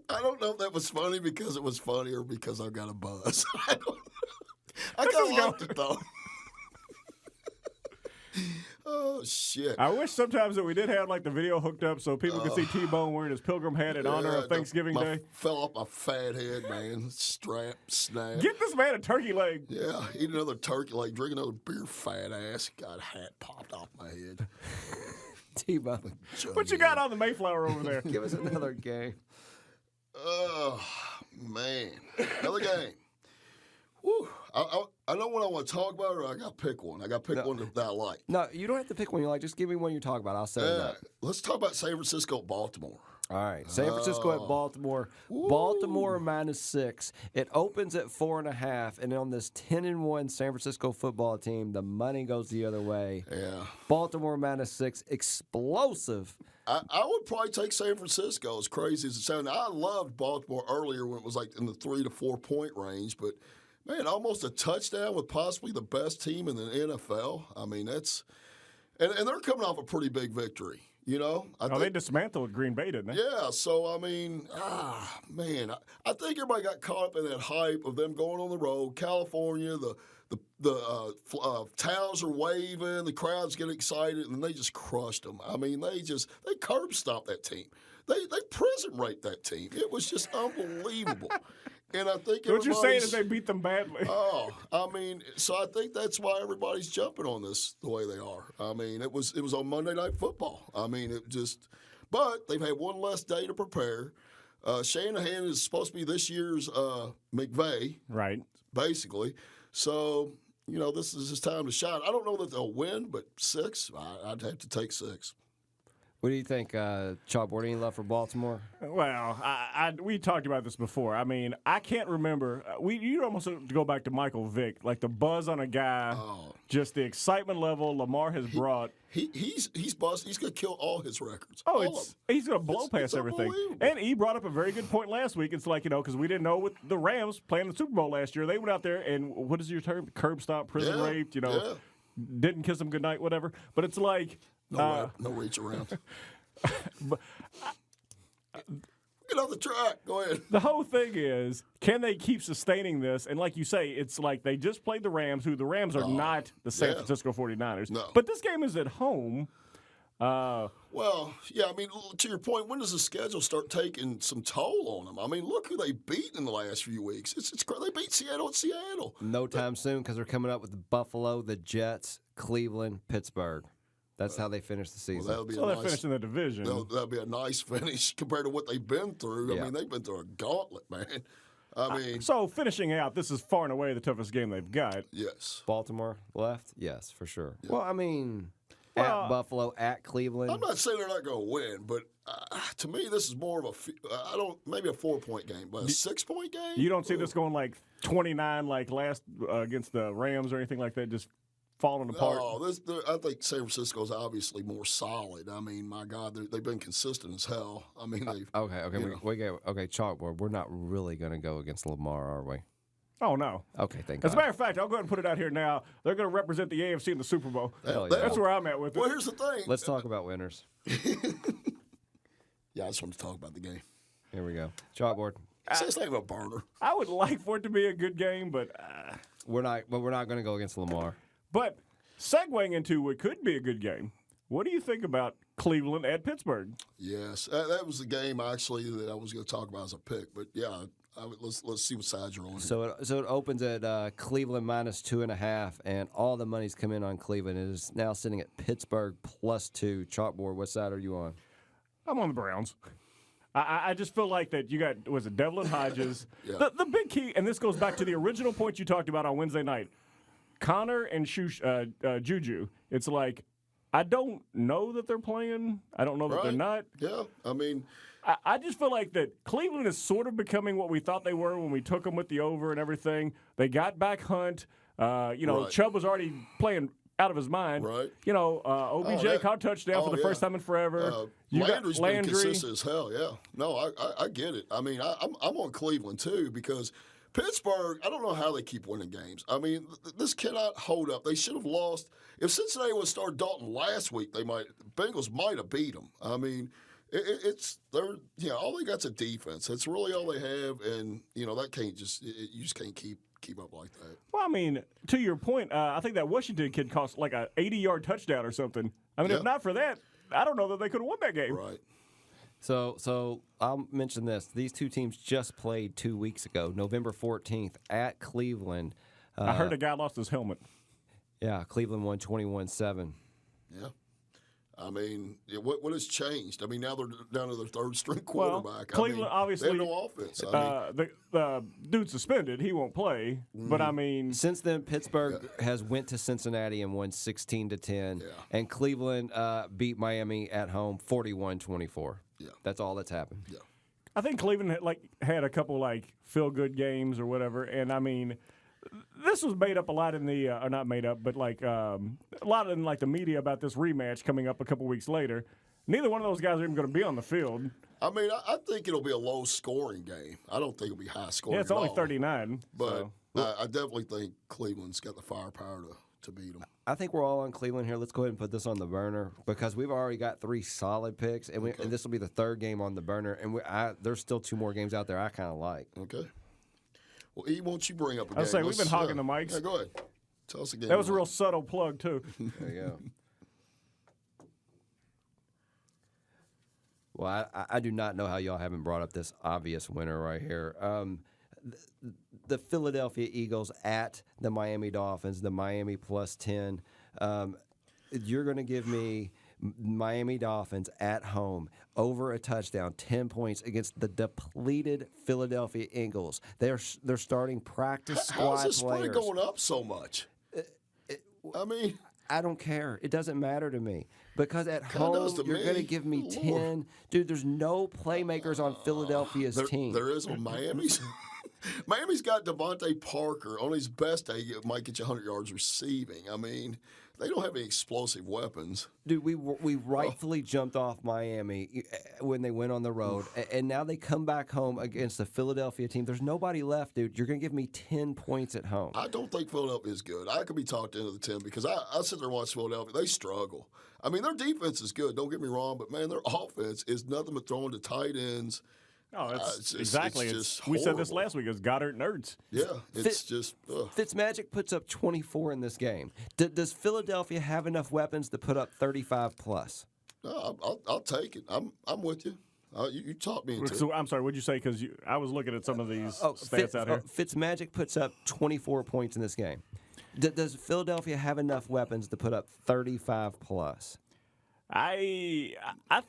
[SPEAKER 2] I don't know if that was funny because it was funny or because I got a buzz. I kind of liked it, though. Oh, shit.
[SPEAKER 3] I wish sometimes that we did have like the video hooked up so people could see T-Bone wearing his pilgrim hat in honor of Thanksgiving Day.
[SPEAKER 2] Fell off my fat head, man. Strap, snap.
[SPEAKER 3] Get this man a turkey leg.
[SPEAKER 2] Yeah, eat another turkey leg, drink another beer, fat ass. Got a hat popped off my head.
[SPEAKER 1] T-Bone.
[SPEAKER 3] What you got on the Mayflower over there?
[SPEAKER 1] Give us another game.
[SPEAKER 2] Oh, man. Another game. Whew. I know what I want to talk about, or I got to pick one. I got to pick one that I like.
[SPEAKER 1] No, you don't have to pick one you like. Just give me one you talk about. I'll say that.
[SPEAKER 2] Let's talk about San Francisco, Baltimore.
[SPEAKER 1] All right. San Francisco at Baltimore. Baltimore -6. It opens at 4.5. And on this 10-1 San Francisco football team, the money goes the other way.
[SPEAKER 2] Yeah.
[SPEAKER 1] Baltimore -6. Explosive.
[SPEAKER 2] I would probably take San Francisco, as crazy as it sounds. I loved Baltimore earlier when it was like in the 3 to 4 point range, but man, almost a touchdown with possibly the best team in the NFL. I mean, that's and they're coming off a pretty big victory. You know,
[SPEAKER 3] they dismantled Green Bay, didn't they?
[SPEAKER 2] Yeah. So I mean, man, I think everybody got caught up in that hype of them going on the road, California. The towels are waving, the crowds get excited, and they just crushed them. I mean, they curb stomped that team. They prison raped that team. It was just unbelievable. And I think
[SPEAKER 3] what you're saying is they beat them badly.
[SPEAKER 2] Oh, I mean, so I think that's why everybody's jumping on this the way they are. I mean, it was on Monday Night Football. I mean, but they've had one less day to prepare. Shanahan is supposed to be this year's McVay,
[SPEAKER 3] right?
[SPEAKER 2] Basically. So, you know, this is his time to shine. I don't know that they'll win, but 6, I'd have to take 6.
[SPEAKER 1] What do you think, Chalkboard? Any love for Baltimore?
[SPEAKER 3] Well, we talked about this before. I mean, I can't remember. You almost have to go back to Michael Vick, like the buzz on a guy, just the excitement level Lamar has brought.
[SPEAKER 2] He's buzzed. He's going to kill all his records.
[SPEAKER 3] He's going to blow past everything. And he brought up a very good point last week. It's like, you know, because we didn't know with the Rams playing the Super Bowl last year, they went out there and what is your term? Curb stop, prison raped, you know, didn't kiss them goodnight, whatever. But it's like.
[SPEAKER 2] No reach around. Get off the track. Go ahead.
[SPEAKER 3] The whole thing is, can they keep sustaining this? And like you say, it's like they just played the Rams, who the Rams are not the San Francisco 49ers.
[SPEAKER 2] No.
[SPEAKER 3] But this game is at home.
[SPEAKER 2] Well, yeah, I mean, to your point, when does the schedule start taking some toll on them? I mean, look who they beat in the last few weeks. They beat Seattle at Seattle.
[SPEAKER 1] No time soon because they're coming up with the Buffalo, the Jets, Cleveland, Pittsburgh. That's how they finish the season.
[SPEAKER 2] Well,
[SPEAKER 3] they're finishing the division.
[SPEAKER 2] That'll be a nice finish compared to what they've been through.
[SPEAKER 1] Yeah.
[SPEAKER 2] I mean, they've been through a gauntlet, man. I mean,
[SPEAKER 3] so finishing out, this is far and away the toughest game they've got.
[SPEAKER 2] Yes.
[SPEAKER 1] Baltimore left? Yes, for sure. Yeah. Well, I mean, at Buffalo, at Cleveland.
[SPEAKER 2] I'm not saying they're not going to win, but to me, this is more of maybe a 4-point game, but a 6-point game?
[SPEAKER 3] You don't see this going like 29 like last against the Rams or anything like that, just falling apart?
[SPEAKER 2] No, I think San Francisco's obviously more solid. I mean, my God, they've been consistent as hell. I mean,
[SPEAKER 1] okay, Chalkboard. We're not really going to go against Lamar, are we?
[SPEAKER 3] Oh, no.
[SPEAKER 1] Okay, thank
[SPEAKER 3] God. As a
[SPEAKER 1] God.
[SPEAKER 3] matter of fact, I'll go ahead and put it out here now. They're going to represent the AFC in the Super Bowl. That's where I'm at with it.
[SPEAKER 2] Well, here's the thing.
[SPEAKER 1] Let's talk about winners.
[SPEAKER 2] Yeah, I just want to talk about the game.
[SPEAKER 1] Here we go. Chalkboard.
[SPEAKER 2] It's not even a burner.
[SPEAKER 3] I would like for it to be a good game, but
[SPEAKER 1] we're not going to go against Lamar.
[SPEAKER 3] But segueing into what could be a good game, what do you think about Cleveland at Pittsburgh?
[SPEAKER 2] Yes, that was the game actually that I was going to talk about as a pick. But yeah, let's see what side you're on.
[SPEAKER 1] So it opens at Cleveland -2.5, and all the money's come in on Cleveland. It is now sitting at Pittsburgh +2. Chalkboard, what side are you on?
[SPEAKER 3] I'm on the Browns. I just feel like that you got, was it Devlin Hodges?
[SPEAKER 2] Yeah.
[SPEAKER 3] The big key, and this goes back to the original point you talked about on Wednesday night, Connor and Juju. It's like, I don't know that they're playing. I don't know that they're not.
[SPEAKER 2] Yeah, I mean,
[SPEAKER 3] I just feel like that Cleveland is sort of becoming what we thought they were when we took them with the over and everything. They got back Hunt. Chubb was already playing out of his mind.
[SPEAKER 2] Right.
[SPEAKER 3] OBJ caught a touchdown for the first time in forever.
[SPEAKER 2] Landry's been consistent as hell, yeah. No, I get it. I mean, I'm on Cleveland, too, because Pittsburgh, I don't know how they keep winning games. I mean, this cannot hold up. They should have lost. If Cincinnati would have started Dalton last week, Bengals might have beat them. I mean, all they got's a defense. That's really all they have, and that can't you just can't keep up like that.
[SPEAKER 3] Well, I mean, to your point, I think that Washington kid cost like a 80-yard touchdown or something. I mean, if not for that, I don't know that they could have won that game.
[SPEAKER 2] Right.
[SPEAKER 1] So I'll mention this. These two teams just played 2 weeks ago, November 14th at Cleveland.
[SPEAKER 3] I heard a guy lost his helmet.
[SPEAKER 1] Yeah, Cleveland won 21-7.
[SPEAKER 2] Yeah. I mean, what has changed? I mean, now they're down to their third-string quarterback.
[SPEAKER 3] Cleveland, obviously,
[SPEAKER 2] they have no offense.
[SPEAKER 3] The dude's suspended. He won't play. But, I mean...
[SPEAKER 1] Since then, Pittsburgh has went to Cincinnati and won 16-10.
[SPEAKER 2] Yeah.
[SPEAKER 1] And Cleveland beat Miami at home 41-24.
[SPEAKER 2] Yeah.
[SPEAKER 1] That's all that's happened.
[SPEAKER 2] Yeah.
[SPEAKER 3] I think Cleveland had a couple, feel-good games or whatever. And, I mean... This was made up a lot in the, or not made up, but a lot in the media about this rematch coming up a couple weeks later. Neither one of those guys are even going to be on the field.
[SPEAKER 2] I mean, I think it'll be a low-scoring game. I don't think it'll be high-scoring.
[SPEAKER 3] Yeah, it's only 39.
[SPEAKER 2] But
[SPEAKER 3] so.
[SPEAKER 2] I definitely think Cleveland's got the firepower to beat them.
[SPEAKER 1] I think we're all on Cleveland here. Let's go ahead and put this on the burner because we've already got 3 solid picks, and this will be the 3rd game on the burner. And there's still 2 more games out there I kind of like.
[SPEAKER 2] Okay. Well, E, won't you bring up a game?
[SPEAKER 3] I was saying, we've been hogging the mics.
[SPEAKER 2] Yeah, go ahead. Tell us again.
[SPEAKER 3] That was a real subtle plug, too.
[SPEAKER 1] There you go. Well, I do not know how y'all haven't brought up this obvious winner right here. The Philadelphia Eagles at the Miami Dolphins, the Miami +10. You're going to give me Miami Dolphins at home over a touchdown, 10 points against the depleted Philadelphia Eagles. They're starting practice squad
[SPEAKER 2] How's this
[SPEAKER 1] players.
[SPEAKER 2] spread going up so much? I mean,
[SPEAKER 1] I don't care. It doesn't matter to me because at home you're going to give me
[SPEAKER 2] Lord.
[SPEAKER 1] 10. Dude, there's no playmakers on Philadelphia's team.
[SPEAKER 2] There is on Miami's. Miami's got Devontae Parker. On his best day, it might get you 100 yards receiving. I mean, they don't have any explosive weapons.
[SPEAKER 1] Dude, we rightfully jumped off Miami when they went on the road, and now they come back home against the Philadelphia team. There's nobody left, dude. You're going to give me 10 points at home.
[SPEAKER 2] I don't think Philadelphia is good. I could be talked into the 10 because I sit there and watch Philadelphia. They struggle. I mean, their defense is good. Don't get me wrong, but, man, their offense is nothing but throwing to tight ends.
[SPEAKER 3] Oh,
[SPEAKER 2] Exactly.
[SPEAKER 3] We said this last week. It's Goddard and Ertz.
[SPEAKER 2] Yeah, it's just.
[SPEAKER 1] Fitzmagic puts up 24 in this game. Does Philadelphia have enough weapons to put up 35 plus?
[SPEAKER 2] No, I'll take it. I'm with you. You talked me into it.
[SPEAKER 3] So, I'm sorry, what'd you say? Because I was looking at some of these stats out here.
[SPEAKER 1] Fitzmagic puts up 24 points in this game. Does Philadelphia have enough weapons to put up 35 plus?
[SPEAKER 3] I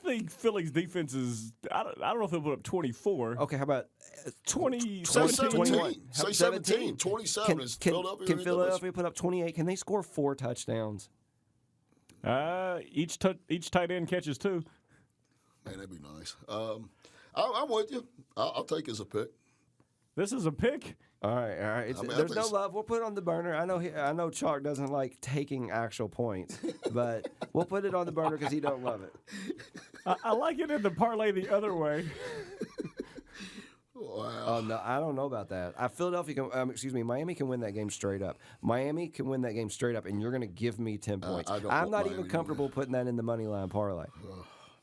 [SPEAKER 3] think Philly's defense is. I don't know if they'll put up 24.
[SPEAKER 1] Okay, how about
[SPEAKER 3] 20,
[SPEAKER 2] 17.
[SPEAKER 1] 21?
[SPEAKER 2] Say 17. 27 is Philadelphia.
[SPEAKER 1] Can Philadelphia put up 28? Can they score 4 touchdowns?
[SPEAKER 3] Each tight end catches 2.
[SPEAKER 2] Man, that'd be nice. I'm with you. I'll take it as a pick.
[SPEAKER 3] This is a pick.
[SPEAKER 1] All right. There's no love. We'll put it on the burner. I know Chalk doesn't like taking actual points, but we'll put it on the burner because he don't love it.
[SPEAKER 3] I like it in the parlay the other way.
[SPEAKER 2] Wow.
[SPEAKER 1] Oh no, I don't know about that. Miami can win that game straight up. Miami can win that game straight up, and you're going to give me 10 points. I'm not even comfortable putting that in the money line parlay.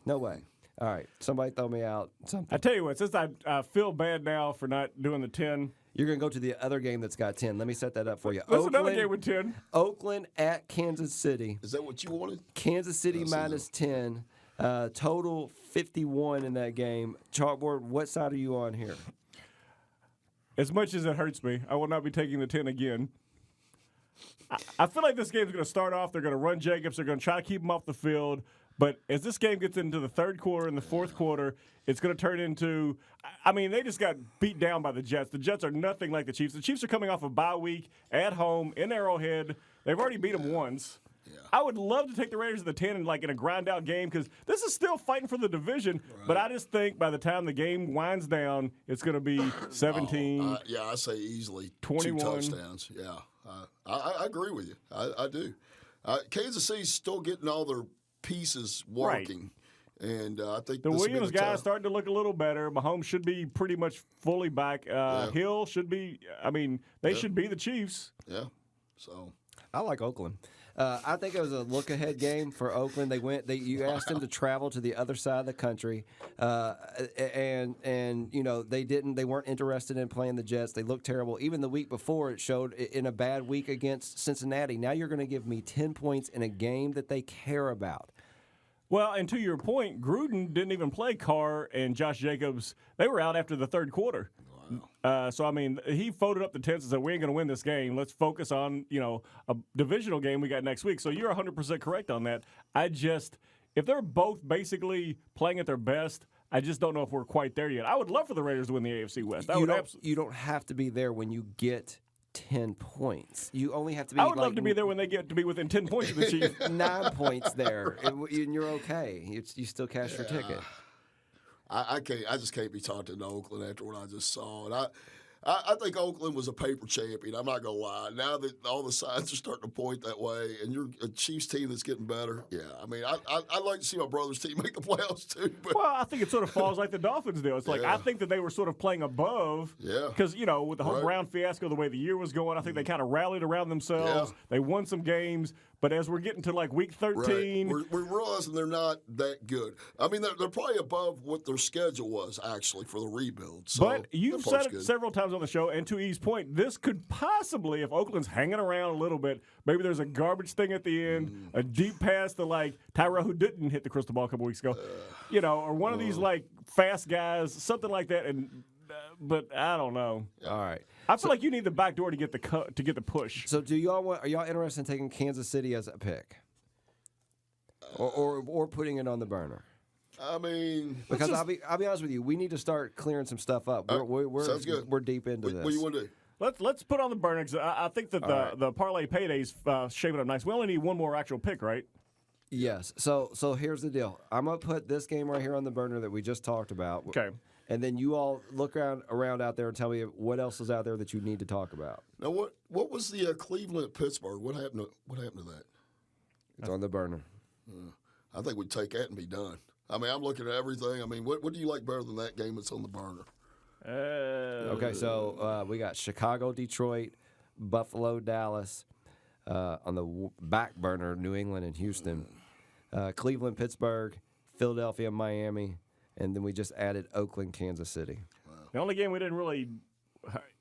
[SPEAKER 1] No way. All right, somebody throw me out something.
[SPEAKER 3] I tell you what, since I feel bad now for not doing the 10.
[SPEAKER 1] You're going to go to the other game that's got 10. Let me set that up for you.
[SPEAKER 3] That's another game with 10.
[SPEAKER 1] Oakland at Kansas City.
[SPEAKER 2] Is that what you wanted?
[SPEAKER 1] Kansas City minus 10. Total 51 in that game. Chalkboard, what side are you on here?
[SPEAKER 3] As much as it hurts me, I will not be taking the 10 again. I feel like this game's going to start off. They're going to run Jacobs. They're going to try to keep him off the field. But as this game gets into the third quarter and the fourth quarter, it's going to turn into – I mean, they just got beat down by the Jets. The Jets are nothing like the Chiefs. The Chiefs are coming off a bye week at home in Arrowhead. They've already beat them once. Yeah. I would love to take the Raiders at the 10 in a grind-out game because this is still fighting for the division. Right. But I just think by the time the game winds down, it's going to be 17.
[SPEAKER 2] I say easily
[SPEAKER 3] 21.
[SPEAKER 2] 2 touchdowns. Yeah, I agree with you. I do. Kansas City's still getting all their pieces working. And I think
[SPEAKER 3] The
[SPEAKER 2] this will be
[SPEAKER 3] Williams
[SPEAKER 2] the
[SPEAKER 3] guys
[SPEAKER 2] time.
[SPEAKER 3] starting to look a little better. Mahomes should be pretty much fully back. Hill should be. I mean, they should be the Chiefs.
[SPEAKER 2] Yeah. So
[SPEAKER 1] I like Oakland. I think it was a look-ahead game for Oakland. You asked them to travel to the other side of the country, and they weren't interested in playing the Jets. They looked terrible. Even the week before, it showed in a bad week against Cincinnati. Now you're going to give me 10 points in a game that they care about.
[SPEAKER 3] Well, and to your point, Gruden didn't even play Carr and Josh Jacobs. They were out after the third quarter. So, I mean, he folded up the tents and said, we ain't going to win this game. Let's focus on, a divisional game we got next week. So you're 100% correct on that. If they're both basically playing at their best, I just don't know if we're quite there yet. I would love for the Raiders to win the AFC West.
[SPEAKER 1] You don't have to be there when you get 10 points. You only have to be.
[SPEAKER 3] I would love to be there when they get to be within 10 points of the Chiefs.
[SPEAKER 1] 9 points there, and you're okay. You still cash your ticket.
[SPEAKER 2] I can't. I just can't be talked into Oakland after what I just saw. And I think Oakland was a paper champion. I'm not gonna lie. Now that all the signs are starting to point that way, and you're a Chiefs team that's getting better, yeah. I mean, I'd like to see my brother's team make the playoffs too. But
[SPEAKER 3] well, I think it sort of falls like the Dolphins do. It's like I think that they were sort of playing above.
[SPEAKER 2] Yeah.
[SPEAKER 3] Because with the whole Brown fiasco, the way the year was going, I think they kind of rallied around themselves.
[SPEAKER 2] Yeah.
[SPEAKER 3] They won some games, but as we're getting to like week 13,
[SPEAKER 2] we're realizing they're not that good. I mean, they're probably above what their schedule was actually for the rebuild. So
[SPEAKER 3] but you've
[SPEAKER 2] that part's
[SPEAKER 3] said it
[SPEAKER 2] good.
[SPEAKER 3] several times on the show, and to E's point, this could possibly, if Oakland's hanging around a little bit, maybe there's a garbage thing at the end, a deep pass to like Tyrell who didn't hit the crystal ball a couple weeks ago, or one of these like fast guys, something like that. And but I don't know.
[SPEAKER 1] All right.
[SPEAKER 3] I feel like you need the back door to get the push.
[SPEAKER 1] So are y'all interested in taking Kansas City as a pick, or putting it on the burner?
[SPEAKER 2] I mean,
[SPEAKER 1] Because I'll be honest with you, we need to start clearing some stuff up.
[SPEAKER 2] sounds good.
[SPEAKER 1] We're deep into this.
[SPEAKER 2] what do you want to do?
[SPEAKER 3] Let's put on the burner. 'Cause I think that the parlay payday's shaping up nice. We only need one more actual pick, right?
[SPEAKER 1] Yes. So here's the deal. I'm gonna put this game right here on the burner that we just talked about.
[SPEAKER 3] Okay.
[SPEAKER 1] And then you all look around out there and tell me what else is out there that you need to talk about.
[SPEAKER 2] Now, what was the Cleveland Pittsburgh? What happened to that?
[SPEAKER 1] It's on the burner.
[SPEAKER 2] I think we'd take that and be done. I mean, I'm looking at everything. I mean, what do you like better than that game that's on the burner?
[SPEAKER 1] Okay, so we got Chicago, Detroit, Buffalo, Dallas. On the back burner, New England and Houston. Cleveland, Pittsburgh, Philadelphia, Miami. And then we just added Oakland, Kansas City.
[SPEAKER 3] The only game we didn't really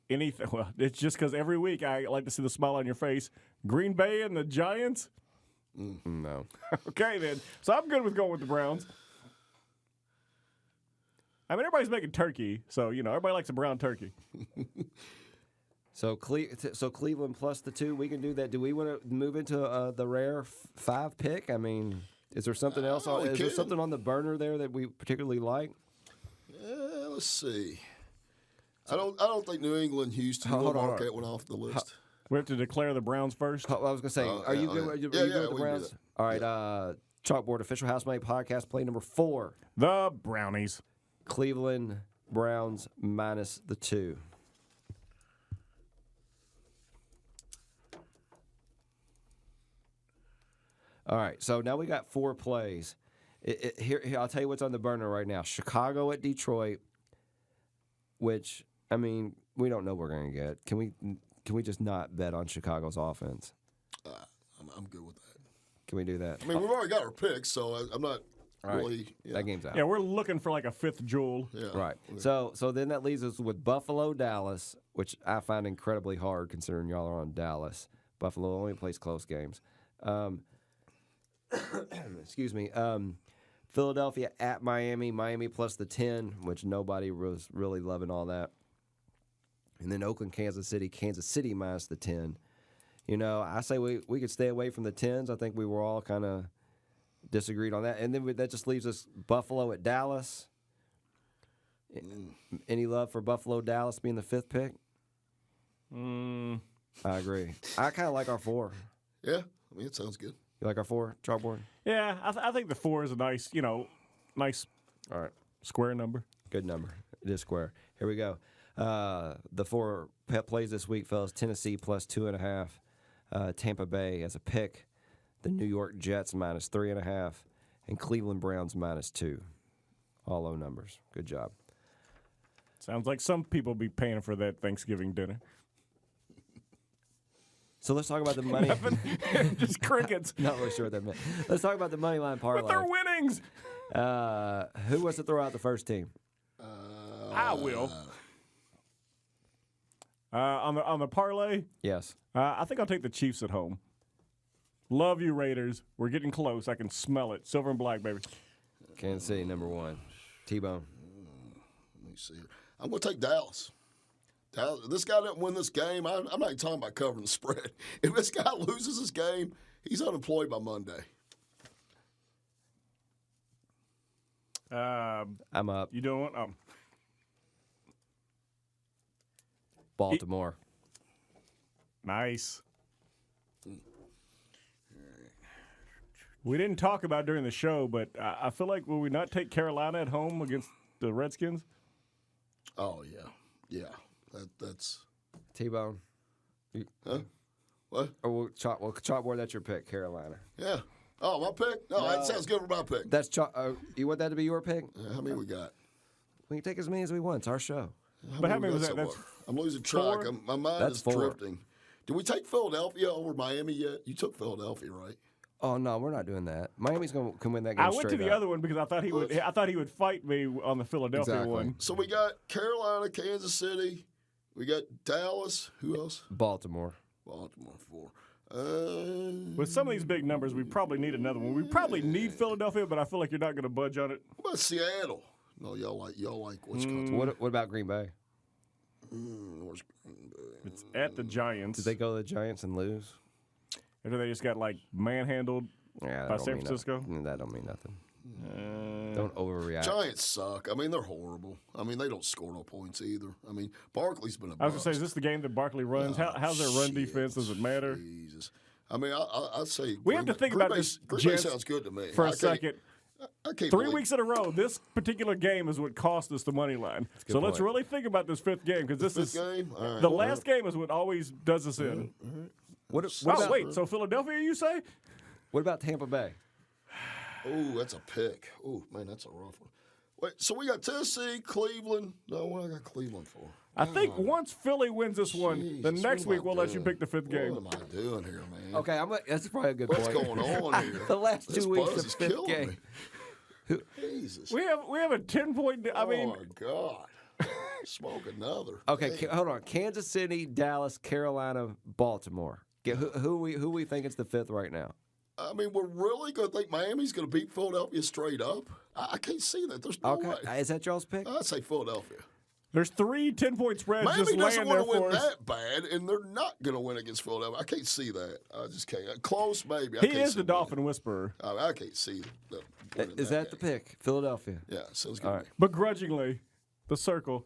[SPEAKER 3] anything. Well, it's just because every week I like to see the smile on your face. Green Bay and the Giants.
[SPEAKER 1] No.
[SPEAKER 3] Okay, then. So I'm good with going with the Browns. I mean, everybody's making turkey, so everybody likes a brown turkey.
[SPEAKER 1] So Cleveland plus the 2, we can do that. Do we want to move into the rare 5 pick? I mean, is there something else? Is there something on the burner there that we particularly like?
[SPEAKER 2] Let's see. I don't think New England, Houston. We'll mark that one off the list.
[SPEAKER 3] We have to declare the Browns first.
[SPEAKER 1] I was going to say, are you good? Are you good with the Browns? All right. Chalkboard official housemate podcast play number 4.
[SPEAKER 3] The Brownies.
[SPEAKER 1] Cleveland Browns minus the 2. All right, so now we got 4 plays. Here, I'll tell you what's on the burner right now. Chicago at Detroit, which, I mean, we don't know what we're going to get. Can we just not bet on Chicago's offense?
[SPEAKER 2] I'm good with that.
[SPEAKER 1] Can we do that?
[SPEAKER 2] I mean, we've already got our picks, so I'm not really. Yeah.
[SPEAKER 1] That game's out.
[SPEAKER 3] Yeah, we're looking for like a 5th jewel.
[SPEAKER 2] Yeah.
[SPEAKER 1] Right. So then that leaves us with Buffalo, Dallas, which I find incredibly hard considering y'all are on Dallas. Buffalo only plays close games. Excuse me. Philadelphia at Miami. Miami plus the 10, which nobody was really loving all that. And then Oakland, Kansas City minus the 10. I say we could stay away from the 10s. I think we were all kind of disagreed on that. And then that just leaves us Buffalo at Dallas. Any love for Buffalo, Dallas being the 5th pick? I agree. I kind of like our 4.
[SPEAKER 2] Yeah, I mean, it sounds good.
[SPEAKER 1] You like our 4 chalkboard?
[SPEAKER 3] Yeah, I think the 4 is a nice, nice
[SPEAKER 1] All right.
[SPEAKER 3] square number.
[SPEAKER 1] Good number. It is square. Here we go. The 4 pet plays this week, fellas. Tennessee plus 2.5. Tampa Bay as a pick. The New York Jets minus 3.5. and Cleveland Browns -2. All low numbers. Good job.
[SPEAKER 3] Sounds like some people be paying for that Thanksgiving dinner.
[SPEAKER 1] So let's talk about the money.
[SPEAKER 3] Just crickets.
[SPEAKER 1] Not really sure what that meant. Let's talk about the money line parlay.
[SPEAKER 3] But they're winnings.
[SPEAKER 1] Who wants to throw out the first team?
[SPEAKER 3] I will. On the parlay,
[SPEAKER 1] Yes.
[SPEAKER 3] I think I'll take the Chiefs at home. Love you, Raiders. We're getting close. I can smell it. Silver and black, baby.
[SPEAKER 1] Kansas City, #1. T-Bone.
[SPEAKER 2] Let me see here. I'm going to take Dallas. Dallas. This guy didn't win this game. I'm not even talking about covering the spread. If this guy loses this game, he's unemployed by Monday.
[SPEAKER 1] I'm up.
[SPEAKER 3] You doing what?
[SPEAKER 1] Baltimore.
[SPEAKER 3] Nice. We didn't talk about it during the show, but I feel like will we not take Carolina at home against the Redskins?
[SPEAKER 2] Oh, yeah. That's
[SPEAKER 1] T-Bone.
[SPEAKER 2] huh? What?
[SPEAKER 1] Or chalkboard, that's your pick, Carolina.
[SPEAKER 2] Yeah. Oh, my pick? No, that sounds good for my pick.
[SPEAKER 1] That's you want that to be your pick?
[SPEAKER 2] How many we got?
[SPEAKER 1] We can take as many as we want. It's our show.
[SPEAKER 3] But how
[SPEAKER 2] we
[SPEAKER 3] many was
[SPEAKER 2] got
[SPEAKER 3] that?
[SPEAKER 2] so
[SPEAKER 3] That's
[SPEAKER 2] far? I'm losing track.
[SPEAKER 3] 4?
[SPEAKER 2] My mind
[SPEAKER 1] That's
[SPEAKER 2] is
[SPEAKER 1] 4.
[SPEAKER 2] drifting. Did we take Philadelphia over Miami yet? You took Philadelphia, right?
[SPEAKER 1] Oh no, we're not doing that. Miami's can win that game.
[SPEAKER 3] I went to
[SPEAKER 1] straight
[SPEAKER 3] the
[SPEAKER 1] up.
[SPEAKER 3] other one because I thought he would. I thought he would fight me on the Philadelphia
[SPEAKER 1] Exactly.
[SPEAKER 3] one.
[SPEAKER 2] So we got Carolina, Kansas City. We got Dallas. Who else?
[SPEAKER 1] Baltimore.
[SPEAKER 2] Baltimore, 4.
[SPEAKER 3] With some of these big numbers, we probably need another one. We probably need Philadelphia, but I feel like you're not going to budge on it.
[SPEAKER 2] What about Seattle? No, y'all like what's called?
[SPEAKER 1] What about Green Bay?
[SPEAKER 2] Where's Green Bay?
[SPEAKER 3] It's at the Giants.
[SPEAKER 1] Did they go to the Giants and lose?
[SPEAKER 3] Or do they just got like manhandled
[SPEAKER 1] Yeah, that
[SPEAKER 3] by
[SPEAKER 1] don't
[SPEAKER 3] San
[SPEAKER 1] mean
[SPEAKER 3] Francisco?
[SPEAKER 1] That don't mean nothing. Don't overreact.
[SPEAKER 2] Giants suck. I mean, they're horrible. I mean, they don't score no points either. I mean, Barkley's been a
[SPEAKER 3] I was
[SPEAKER 2] bust.
[SPEAKER 3] going to say, is this the game that Barkley runs? How's their run defense? Does it matter?
[SPEAKER 2] Jesus. I mean, I'd say
[SPEAKER 3] We have to think about this,
[SPEAKER 2] Green Bay
[SPEAKER 3] gents,
[SPEAKER 2] sounds good to me.
[SPEAKER 3] For
[SPEAKER 2] I
[SPEAKER 3] a
[SPEAKER 2] can't-
[SPEAKER 3] second.
[SPEAKER 2] I can't
[SPEAKER 3] 3
[SPEAKER 2] believe-
[SPEAKER 3] weeks in a row, this particular game is what cost us the money line. So let's
[SPEAKER 1] point.
[SPEAKER 3] really think about this fifth game because this
[SPEAKER 2] Fifth
[SPEAKER 3] is
[SPEAKER 2] game? All right.
[SPEAKER 3] the last game is what always does us in.
[SPEAKER 1] What
[SPEAKER 3] Oh,
[SPEAKER 1] about,
[SPEAKER 3] wait. So Philadelphia, you say?
[SPEAKER 1] what about Tampa Bay?
[SPEAKER 2] Oh, that's a pick. Oh, man, that's a rough one. Wait, so we got Tennessee, Cleveland. No, what I got Cleveland for?
[SPEAKER 3] I think once Philly wins this one, the
[SPEAKER 2] Jesus,
[SPEAKER 3] next
[SPEAKER 2] what
[SPEAKER 3] week
[SPEAKER 2] am
[SPEAKER 3] we'll
[SPEAKER 2] I
[SPEAKER 3] let you
[SPEAKER 2] doing?
[SPEAKER 3] pick the fifth game.
[SPEAKER 2] What am I doing here, man?
[SPEAKER 1] Okay, that's probably a good
[SPEAKER 2] What's
[SPEAKER 1] point.
[SPEAKER 2] going on here?
[SPEAKER 1] The last
[SPEAKER 2] This
[SPEAKER 1] 2 weeks
[SPEAKER 2] buzz
[SPEAKER 1] of
[SPEAKER 2] is
[SPEAKER 1] fifth
[SPEAKER 2] killing
[SPEAKER 1] game.
[SPEAKER 2] me. Jesus.
[SPEAKER 3] We have a 10-point. I mean,
[SPEAKER 2] oh, my God. Smoke another.
[SPEAKER 1] Okay,
[SPEAKER 2] Damn.
[SPEAKER 1] hold on. Kansas City, Dallas, Carolina, Baltimore. Who we think is the fifth right now?
[SPEAKER 2] I mean, we're really going to think Miami's going to beat Philadelphia straight up? I can't see that. There's no
[SPEAKER 1] Okay,
[SPEAKER 2] way.
[SPEAKER 1] is that y'all's pick?
[SPEAKER 2] I'd say Philadelphia.
[SPEAKER 3] there's 3 10-point spreads
[SPEAKER 2] Miami
[SPEAKER 3] just
[SPEAKER 2] doesn't
[SPEAKER 3] laying
[SPEAKER 2] want
[SPEAKER 3] there
[SPEAKER 2] to win
[SPEAKER 3] for us.
[SPEAKER 2] that bad, and they're not going to win against Philadelphia. I can't see that. I just can't. Close, maybe. I
[SPEAKER 3] He
[SPEAKER 2] can't
[SPEAKER 3] is
[SPEAKER 2] see
[SPEAKER 3] the
[SPEAKER 2] winning.
[SPEAKER 3] Dolphin Whisperer.
[SPEAKER 2] I can't see winning
[SPEAKER 1] Is that the
[SPEAKER 2] game.
[SPEAKER 1] pick? Philadelphia.
[SPEAKER 2] Yeah, sounds good.
[SPEAKER 1] All
[SPEAKER 2] to
[SPEAKER 1] right.
[SPEAKER 2] me.
[SPEAKER 3] Begrudgingly, the circle.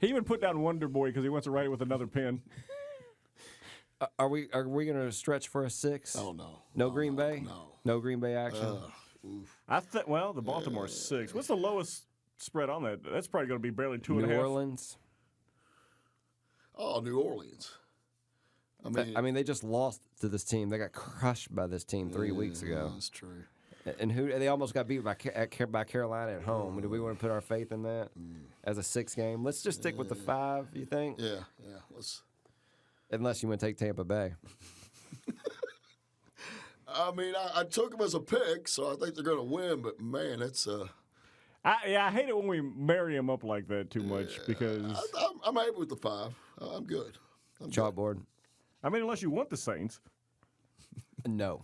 [SPEAKER 3] He even put down Wonder Boy because he wants to write it with another pen.
[SPEAKER 1] Are we going to stretch for a 6?
[SPEAKER 2] Oh, no.
[SPEAKER 1] No Green Bay?
[SPEAKER 2] No.
[SPEAKER 1] No Green Bay action?
[SPEAKER 2] Oof.
[SPEAKER 3] I think. Well, the Baltimore's 6. What's the lowest spread on that? That's probably going to be barely 2.5.
[SPEAKER 1] New Orleans?
[SPEAKER 2] Oh, New Orleans.
[SPEAKER 1] I mean, they just lost to this team. They got crushed by this team 3 weeks ago.
[SPEAKER 2] That's true.
[SPEAKER 1] And they almost got beat by Carolina at home. Do we want to put our faith in that as a 6 game? Let's just stick with the 5, you think?
[SPEAKER 2] Yeah. Let's.
[SPEAKER 1] Unless you want to take Tampa Bay.
[SPEAKER 2] I mean, I took them as a pick, so I think they're going to win. But man, it's
[SPEAKER 3] I hate it when we marry him up like that too much because
[SPEAKER 2] I'm happy with the 5. I'm good.
[SPEAKER 1] Chalkboard.
[SPEAKER 3] I mean, unless you want the Saints.
[SPEAKER 1] No.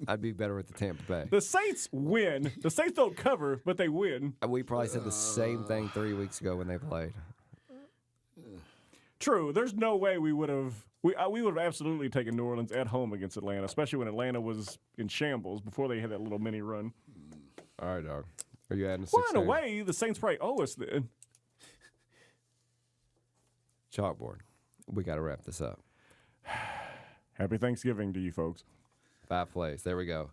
[SPEAKER 1] I'd be better with the Tampa Bay.
[SPEAKER 3] The Saints win. The Saints don't cover, but they win.
[SPEAKER 1] We probably said the same thing 3 weeks ago when they played.
[SPEAKER 3] True. There's no way we would have. We would have absolutely taken New Orleans at home against Atlanta, especially when Atlanta was in shambles before they had that little mini run.
[SPEAKER 1] All right, dog. Are you adding a 6?
[SPEAKER 3] Well, in a way, the Saints probably owe us then.
[SPEAKER 1] Chalkboard. We got to wrap this up.
[SPEAKER 3] Happy Thanksgiving to you folks.
[SPEAKER 1] 5 plays. There we go.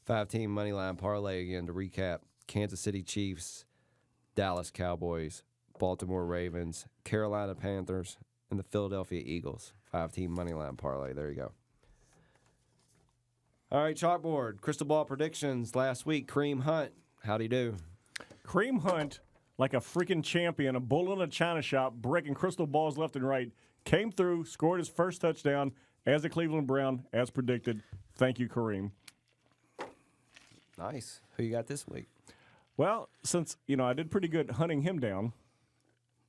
[SPEAKER 1] 5-team money line parlay again to recap. Kansas City Chiefs, Dallas Cowboys, Baltimore Ravens, Carolina Panthers, and the Philadelphia Eagles. 5-team money line parlay. There you go. All right, chalkboard. Crystal ball predictions last week. Kareem Hunt, how'd he do?
[SPEAKER 3] Kareem Hunt, like a freaking champion, a bull in a china shop, breaking crystal balls left and right, came through, scored his first touchdown as a Cleveland Brown, as predicted. Thank you, Kareem.
[SPEAKER 1] Nice. Who you got this week?
[SPEAKER 3] Well, since, I did pretty good hunting him down.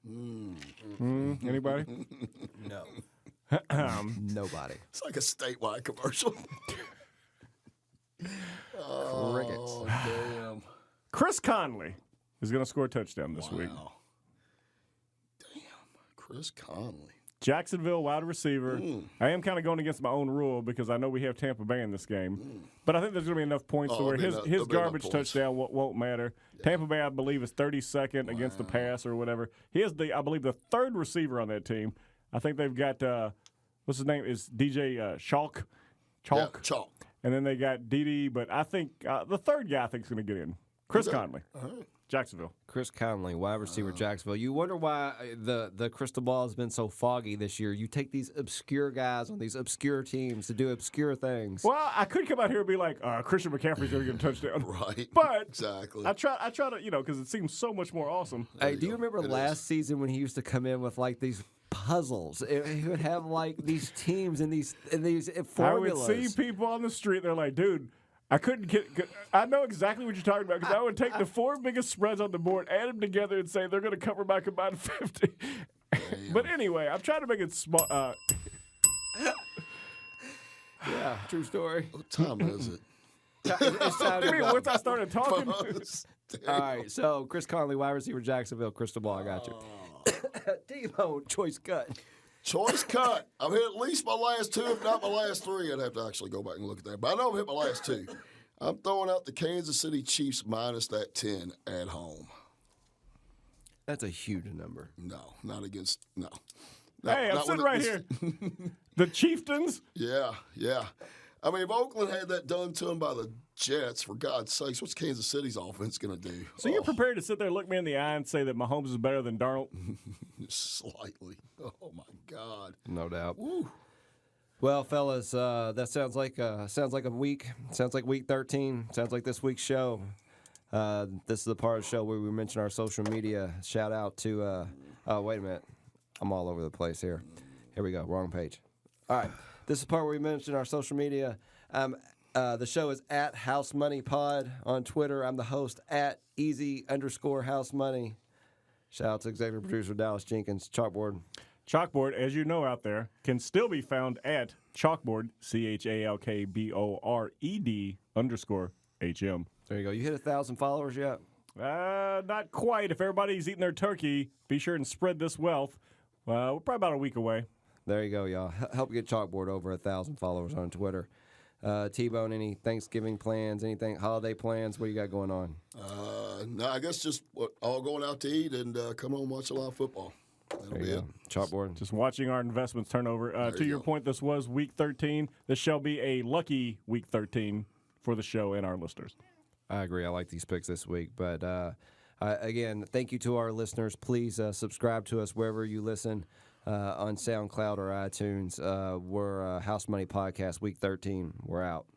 [SPEAKER 3] Anybody?
[SPEAKER 1] No. Nobody.
[SPEAKER 2] It's like a statewide commercial.
[SPEAKER 1] Crickets.
[SPEAKER 2] Oh, damn.
[SPEAKER 3] Chris Conley is going to score a touchdown this week.
[SPEAKER 2] Damn. Chris Conley.
[SPEAKER 3] Jacksonville wide receiver. I am kind of going against my own rule because I know we have Tampa Bay in this game. But I think there's going to be enough points to where his garbage touchdown won't matter. Tampa Bay, I believe, is 32nd against the pass or whatever. He is, I believe, the third receiver on that team. I think they've got, what's his name? Is DJ Chalk?
[SPEAKER 2] Yeah, Chalk.
[SPEAKER 3] And then they got Dede, but I think the third guy I think is going to get in. Chris Conley.
[SPEAKER 2] All right.
[SPEAKER 3] Jacksonville.
[SPEAKER 1] Chris Conley, wide receiver, Jacksonville. You wonder why the crystal ball has been so foggy this year. You take these obscure guys on these obscure teams to do obscure things.
[SPEAKER 3] Well, I could come out here and be like, Christian McCaffrey's going to get a touchdown.
[SPEAKER 2] Right.
[SPEAKER 3] But
[SPEAKER 2] exactly.
[SPEAKER 3] I try to, because it seems so much more awesome.
[SPEAKER 1] Hey, do you remember last season when he used to come in with like these puzzles? He would have like these teams and these formulas.
[SPEAKER 3] I would see people on the street. They're like, dude, I couldn't get. I know exactly what you're talking about because I would take the four biggest spreads on the board, add them together, and say they're going to cover my combined 50. But anyway, I'm trying to make it small.
[SPEAKER 1] Yeah, true story.
[SPEAKER 2] What time is it?
[SPEAKER 1] It's time to
[SPEAKER 3] I mean,
[SPEAKER 1] go.
[SPEAKER 3] once I started talking,
[SPEAKER 1] All right, so Chris Conley, wide receiver, Jacksonville, crystal ball. I got you. T-Bone, choice cut.
[SPEAKER 2] Choice cut. I've hit at least my last two, if not my last three. I'd have to actually go back and look at that. But I know I've hit my last two. I'm throwing out the Kansas City Chiefs minus that 10 at home.
[SPEAKER 1] That's a huge number.
[SPEAKER 2] No, not against, no.
[SPEAKER 3] hey, I'm sitting right here. The Chieftains.
[SPEAKER 2] Yeah. I mean, if Oakland had that done to them by the Jets, for God's sakes, what's Kansas City's offense going to do?
[SPEAKER 3] So you're prepared to sit there, look me in the eye, and say that Mahomes is better than Darnold?
[SPEAKER 2] Slightly. Oh, my God.
[SPEAKER 1] No doubt.
[SPEAKER 2] Woo.
[SPEAKER 1] Well, fellas, that sounds like a week. Sounds like week 13. Sounds like this week's show. This is the part of the show where we mention our social media. Shout out to. Oh, wait a minute. I'm all over the place here. Here we go. Wrong page. All right. This is the part where we mention our social media. The show is at House Money Pod on Twitter. I'm the host at Easy_House Money. Shout out to executive producer Dallas Jenkins. Chalkboard.
[SPEAKER 3] Chalkboard, as you know out there, can still be found at Chalkboard, CHALKBORED_HM.
[SPEAKER 1] There you go. You hit 1,000 followers yet?
[SPEAKER 3] Not quite. If everybody's eating their turkey, be sure and spread this wealth. We're probably about a week away.
[SPEAKER 1] There you go, y'all. Help get Chalkboard over 1,000 followers on Twitter. T-Bone, any Thanksgiving plans, anything, holiday plans? What you got going on?
[SPEAKER 2] No, I guess just all going out to eat and come home and watch a lot of football. That'll
[SPEAKER 1] There
[SPEAKER 2] be
[SPEAKER 1] you
[SPEAKER 2] it.
[SPEAKER 1] go. Chalkboard.
[SPEAKER 3] Just watching our investments turn over. To your point, this was week 13. This shall be a lucky week 13 for the show and our listeners.
[SPEAKER 1] I agree. I like these picks this week. But, again, thank you to our listeners. Please subscribe to us wherever you listen. On SoundCloud or iTunes. We're House Money Podcast, Week 13. We're out.